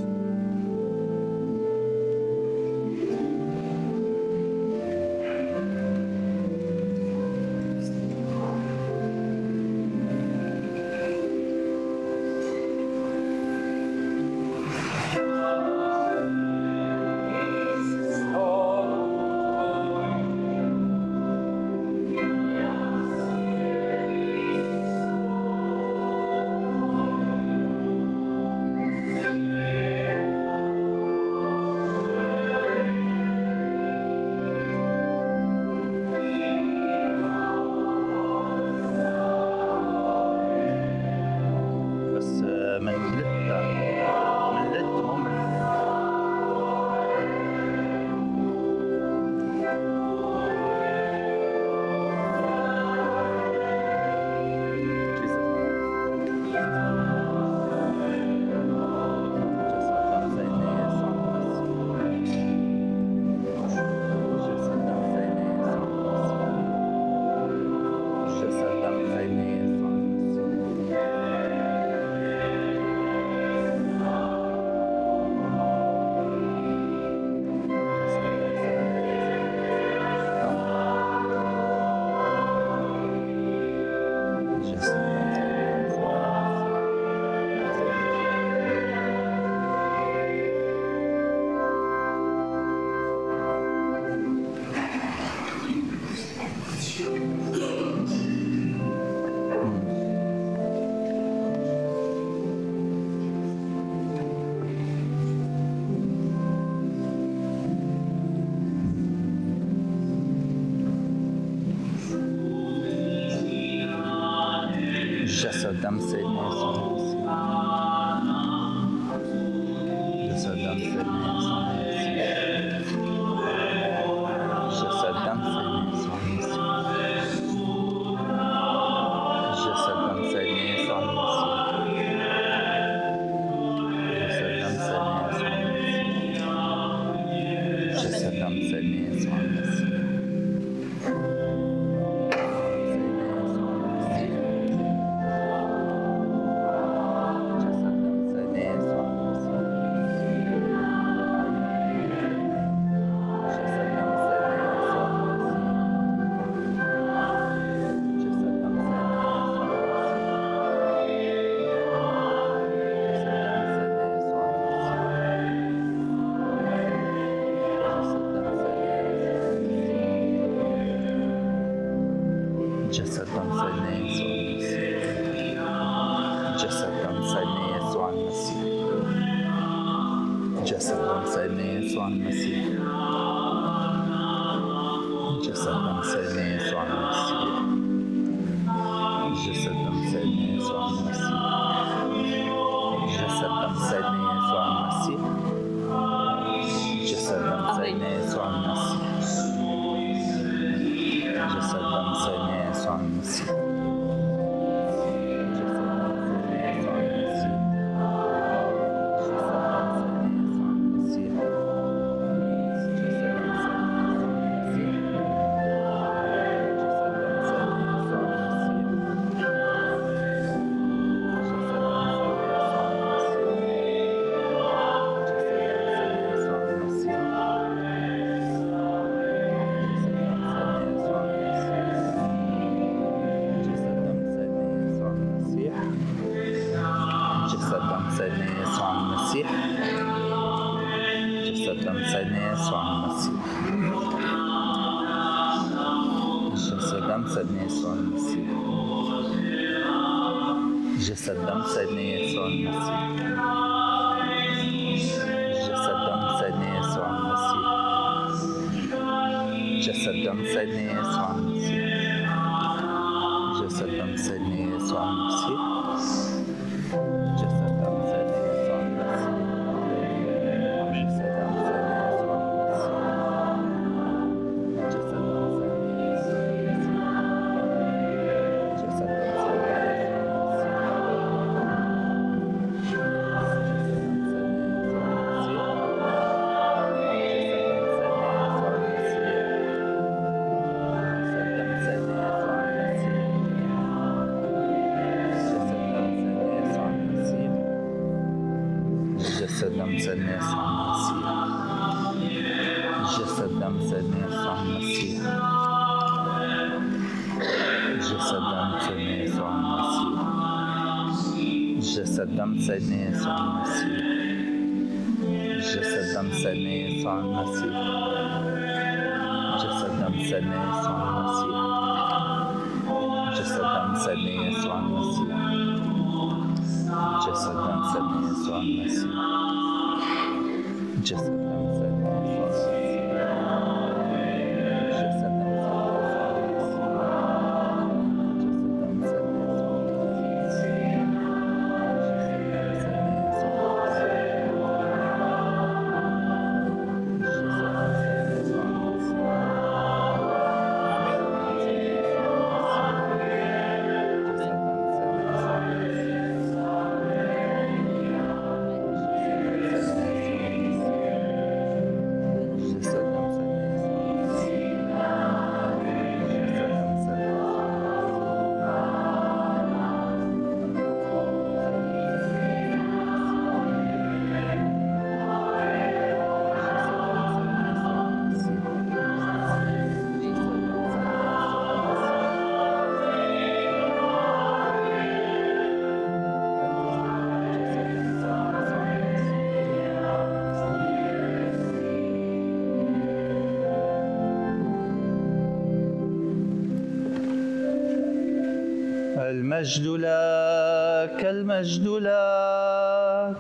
المجد لك المجد لك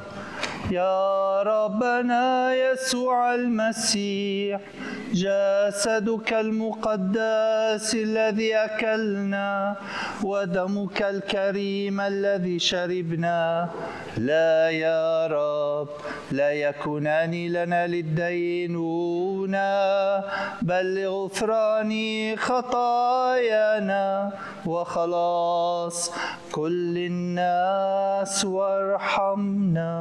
يا ربنا يسوع المسيح جسدك المقدس الذي أكلنا ودمك الكريم الذي شربنا لا يا رب لا يكونان لنا للدينونة بل لغفران خطايانا وخلاص كل الناس وارحمنا.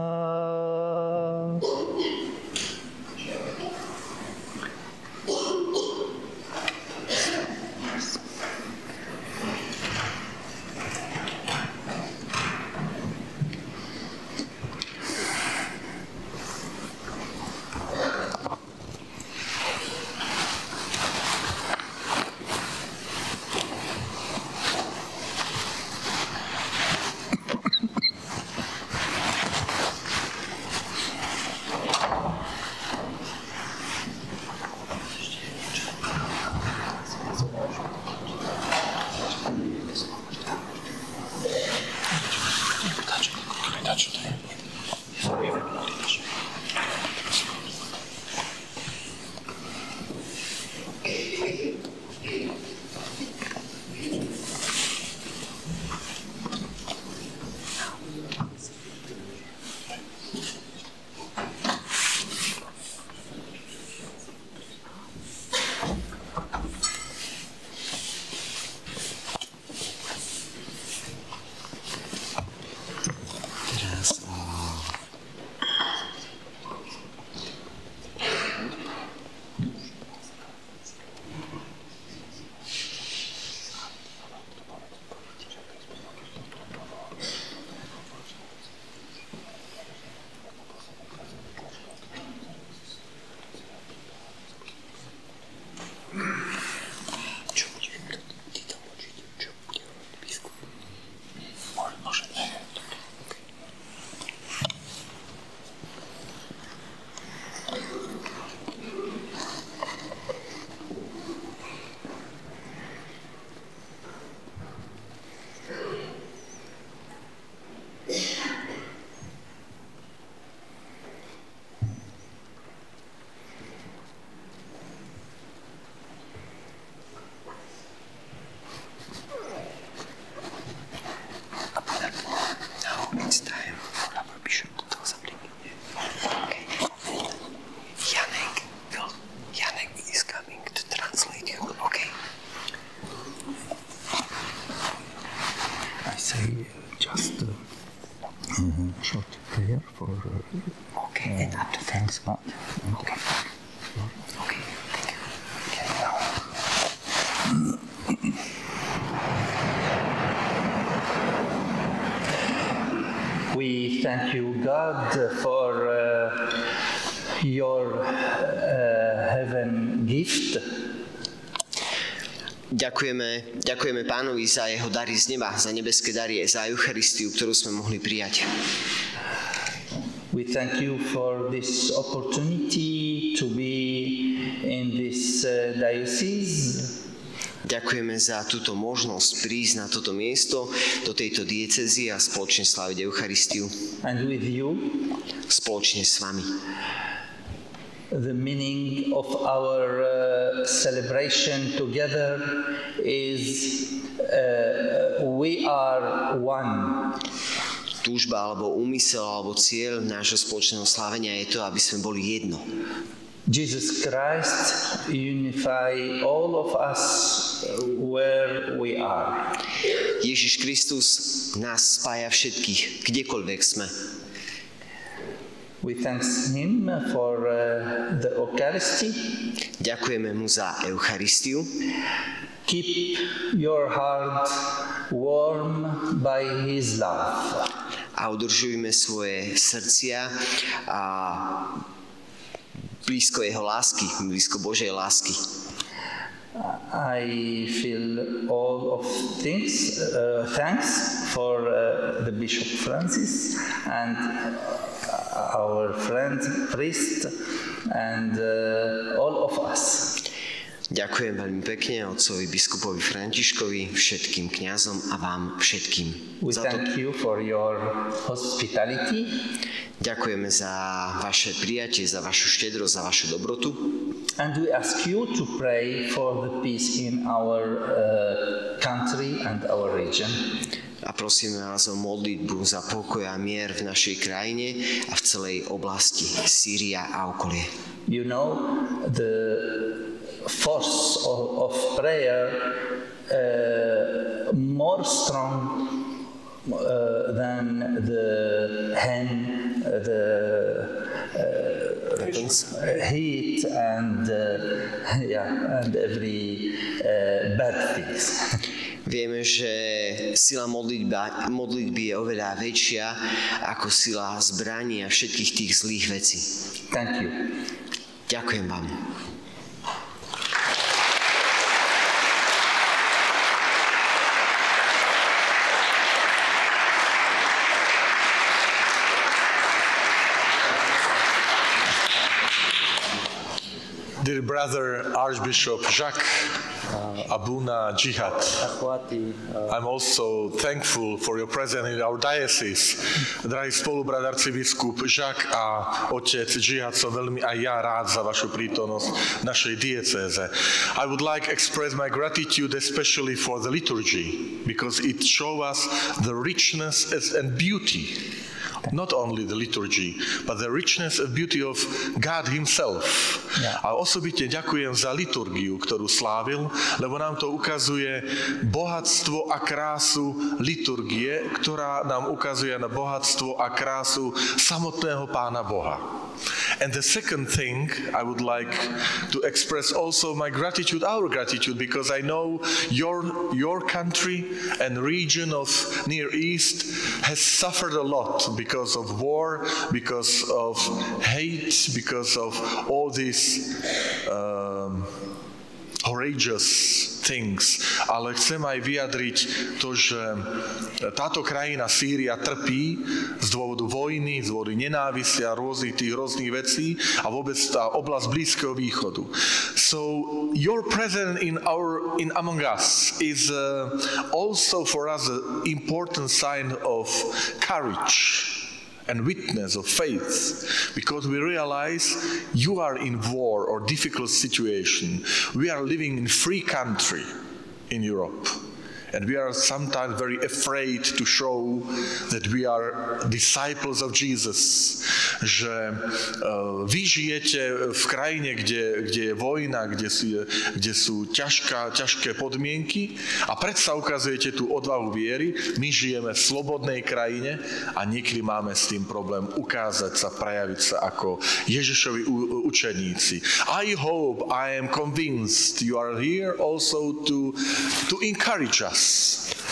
Short prayer for and after thanks God. Okay. Okay. Thank you. Okay, now. We thank you, God, for your heaven gift. Ďakujeme Pánovi za jeho dary z neba, za nebeské dary, za Eucharistiu, ktorú sme mohli prijať. We thank you for this opportunity to be in this diocese. Ďakujeme za túto možnosť prísť na toto miesto, do tejto diecézy a spoločne sláviť Eucharistiu. And with you. Spoločne s vami. The meaning of our celebration together is we are one. Túžba alebo úmysel alebo cieľ nášho spoločného slávenia je to, aby sme boli jedno. Jesus Christ unify all of us where we are. Ježiš Kristus nás spája všetkých, kdekoľvek sme. We thank him for the Eucharisty. Ďakujeme mu za Eucharistiu. Keep your heart warm by his love. A udržujme svoje srdcia a blízko jeho lásky, blízko Božej lásky. I feel all of things, thanks for the Bishop Francis and our friend priest and all of us. Ďakujem veľmi pekne otcovi biskupovi Františkovi, všetkým kňazom a vám všetkým. We thank you for your hospitality. Ďakujeme za vaše prijatie, za vašu štedrosť, za vašu dobrotu. And we ask you to pray for the peace in our country and our region. A prosíme vás o modlitbu za pokoj a mier v našej krajine a v celej oblasti Sýria a okolie. You know, the force of prayer more strong than the hen, the heat and and every bad things. Vieme, že sila modlitby je oveľa väčšia ako sila zbraní a všetkých tých zlých vecí. Thank you. Ďakujem vám. Dear brother Archbishop Jacques Abuna Jihad, I'm also thankful for your presence in our diocese. Drahý spolubrat arcibiskup Jacques a otec Jihad, som veľmi aj ja rád za vašu prítomnosť v našej diecéze. I would like to express my gratitude especially for the liturgy, because it shows us the richness and beauty. Not only the liturgy, but the richness and beauty of God Himself. Yeah. A osobite ďakujem za liturgiu, ktorú slávil, lebo nám to ukazuje bohatstvo a krásu liturgie, ktorá nám ukazuje na bohatstvo a krásu samotného Pána Boha. And the second thing, I would like to express also my gratitude, our gratitude, because I know your country and region of Near East has suffered a lot because of war, because of hate, because of all these outrageous things. Ale chcem aj vyjadriť to, že táto krajina Sýria trpí z dôvodu vojny, z dôvodu nenávisti a rôznych rôznych vecí a vôbec tá oblasť Blízkeho východu. So your presence in among us is also for us an important sign of courage and witness of faith, because we realize you are in war or difficult situation. We are living in free country in Europe, and we are sometimes very afraid to show that we are disciples of Jesus. Že vy žijete v krajine, kde je vojna, kde sú ťažké podmienky a predsa ukazujete tú odvahu viery. My žijeme v slobodnej krajine a niekedy máme s tým problém ukázať sa, prejaviť sa ako Ježišovi učeníci. I hope, I am convinced you are here also to encourage us.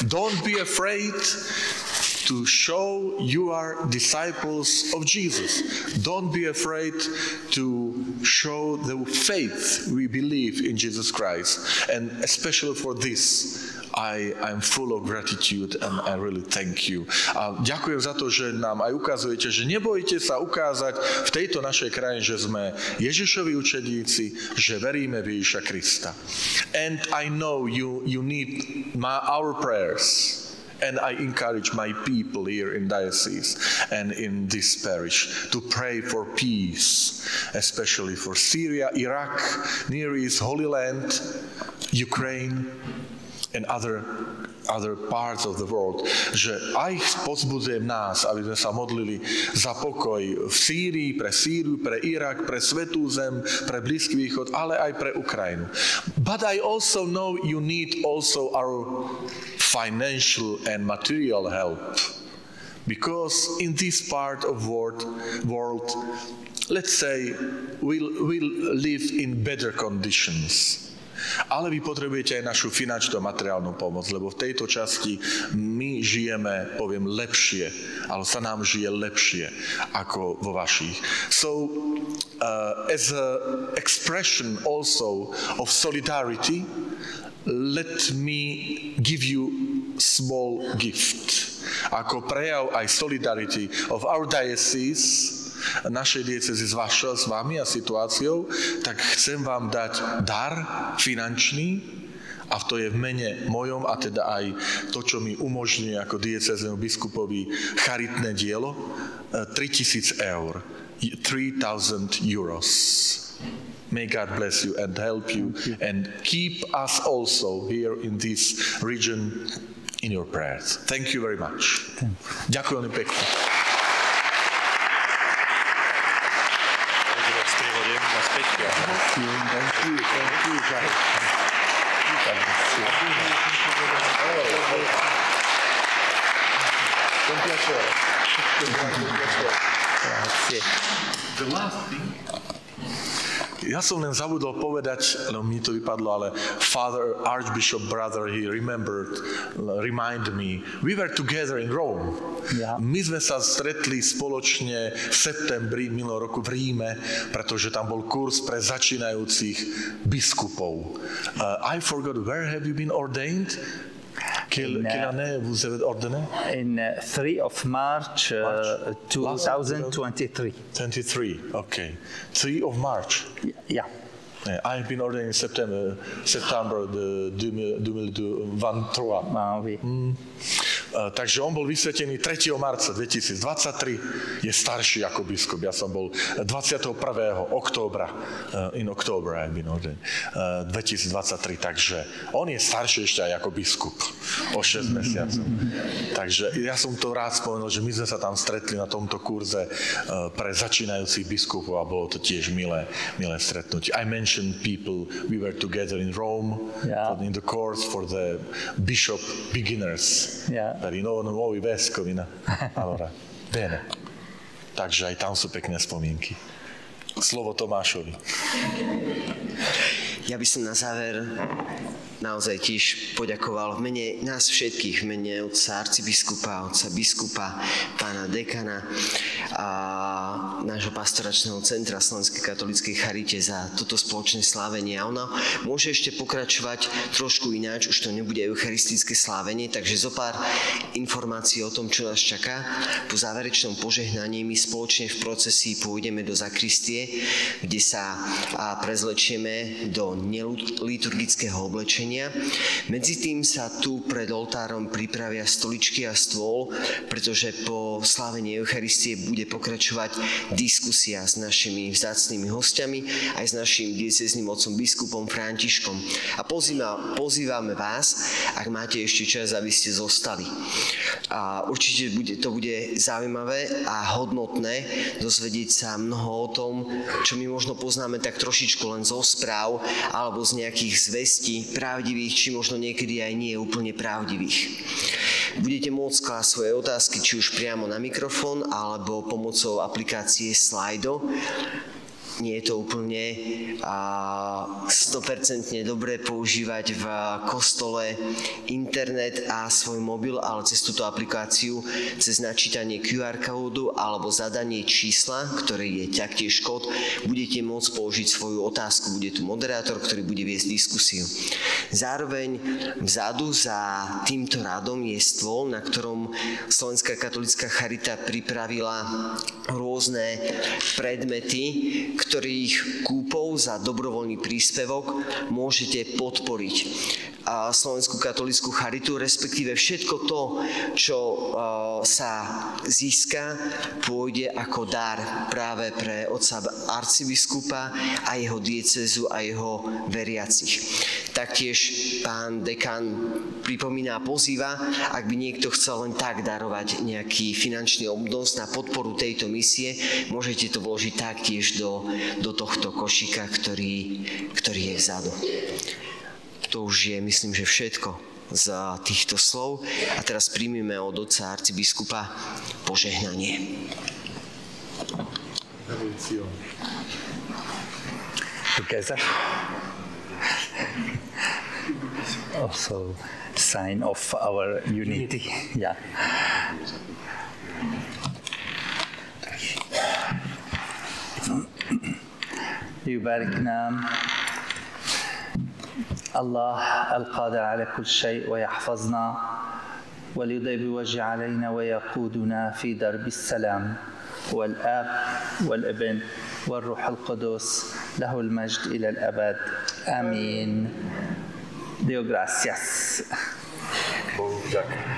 Don't be afraid to show you are disciples of Jesus. Don't be afraid to show the faith we believe in Jesus Christ. And especially for this, I'm full of gratitude and I really thank you. A ďakujem za to, že nám aj ukazujete, že nebojte sa ukázať v tejto našej krajine, že sme Ježišovi učeníci, že veríme v Ježiša Krista. And I know you need our prayers. And I encourage my people here in diocese and in this parish to pray for peace, especially for Syria, Iraq, Near East, Holy Land, Ukraine, and other parts of the world, že aj pozbudzujem nás, aby sme sa modlili za pokoj v Sýrii, pre Sýriu, pre Irak, pre Svätú Zem, pre Blízky východ, ale aj pre Ukrajinu. But I also know you need also our financial and material help, because in this part of world, let's say, we'll live in better conditions. Ale vy potrebujete aj našu finančnú a materiálnu pomoc, lebo v tejto časti my žijeme, poviem, lepšie, ale sa nám žije lepšie ako vo vašich. So, as an expression also of solidarity, let me give you small gift. Ako prejav aj solidarity of our diocese, našej diecézy s vami a situáciou, tak chcem vám dať dar finančný, a to je v mene mojom a teda aj to, čo mi umožňuje ako diecéznemu biskupovi charitné dielo, 3,000 eur, 3,000 euros. May God bless you and help you and keep us also here in this region in your prayers. Thank you very much. Ďakujem veľmi pekne. The last thing. Ja som len zabudol povedať, lebo mi to vypadlo, ale Father Archbishop brother, he reminded me, we were together in Rome. Yeah. My sme sa stretli spoločne v septembri minulého roku v Ríme, pretože tam bol kurz pre začínajúcich biskupov. I forgot, where have you been ordained? Quelle année vous avez ordonné? In 3 of March 2023. 23, okay. 3 of March? Yeah. I've been ordained in September 2023. Ah, oui. Takže on bol vysvetený 3. marca 2023, je starší ako biskup. Ja som bol 21. októbra, in October I've been ordained, 2023, takže on je starší ešte aj ako biskup o 6 mesiacov. Takže ja som to rád spomenul, že my sme sa tam stretli na tomto kurze pre začínajúcich biskupov a bolo to tiež milé stretnutie. I mentioned people, we were together in Rome, in the course for the bishop beginners. Per i nuovi vescovi. Allora, bene. Takže aj tam sú pekné spomienky. Slovo Tomášovi. Ja by som na záver naozaj tiež poďakoval v mene nás všetkých, v mene otca arcibiskupa, otca biskupa, pána dekana a nášho pastoračného centra Slovenskej katolíckej charite za toto spoločné slávenie. A ono môže ešte pokračovať trošku ináč, už to nebude eucharistické slávenie, takže zo pár informácií o tom, čo nás čaká. Po záverečnom požehnaní my spoločne v procesii pôjdeme do zakristie, kde sa prezlečieme do neliturgického oblečenia. Medzi tým sa tu pred oltárom pripravia stoličky a stôl, pretože po slávení Eucharistie bude pokračovať diskusia s našimi vzácnymi hostiami aj s našim diecézným otcom biskupom Františkom. A pozývame vás, ak máte ešte čas, aby ste zostali. A určite to bude zaujímavé a hodnotné dozvedieť sa mnoho o tom, čo my možno poznáme tak trošičku len zo správ alebo z nejakých zvestí pravdivých, či možno niekedy aj nie úplne pravdivých. Budete môcť klásť svoje otázky, či už priamo na mikrofón, alebo pomocou aplikácie Slido. Nie je to úplne 100% dobré používať v kostole internet a svoj mobil, ale cez túto aplikáciu, cez načítanie QR kódu alebo zadanie čísla, ktoré je taktiež kód, budete môcť položiť svoju otázku. Bude tu moderátor, ktorý bude viesť diskusiu. Zároveň vzadu za týmto radom je stôl, na ktorom Slovenská katolícka charita pripravila rôzne predmety, ktorých kúpou za dobrovoľný príspevok môžete podporiť Slovenskú katolícku charitu, respektíve všetko to, čo sa získa, pôjde ako dar práve pre otca arcibiskupa a jeho diecézu a jeho veriacich. Taktiež pán dekan pripomína a pozýva, ak by niekto chcel len tak darovať nejaký finančný obnos na podporu tejto misie, môžete to vložiť taktiež do tohto košíka, ktorý je vzadu. To už je, myslím, že všetko z týchto slov. A teraz príjmime od otca arcibiskupa požehnanie. Together. Also sign of our unity. Yeah. يباركنا الله القادر على كل شيء ويحفظنا وليضيء بوجه علينا ويقودنا في درب السلام. والآب والابن والروح القدس له المجد إلى الأبد. آمين. Deo gracias. Bohu ďakujem.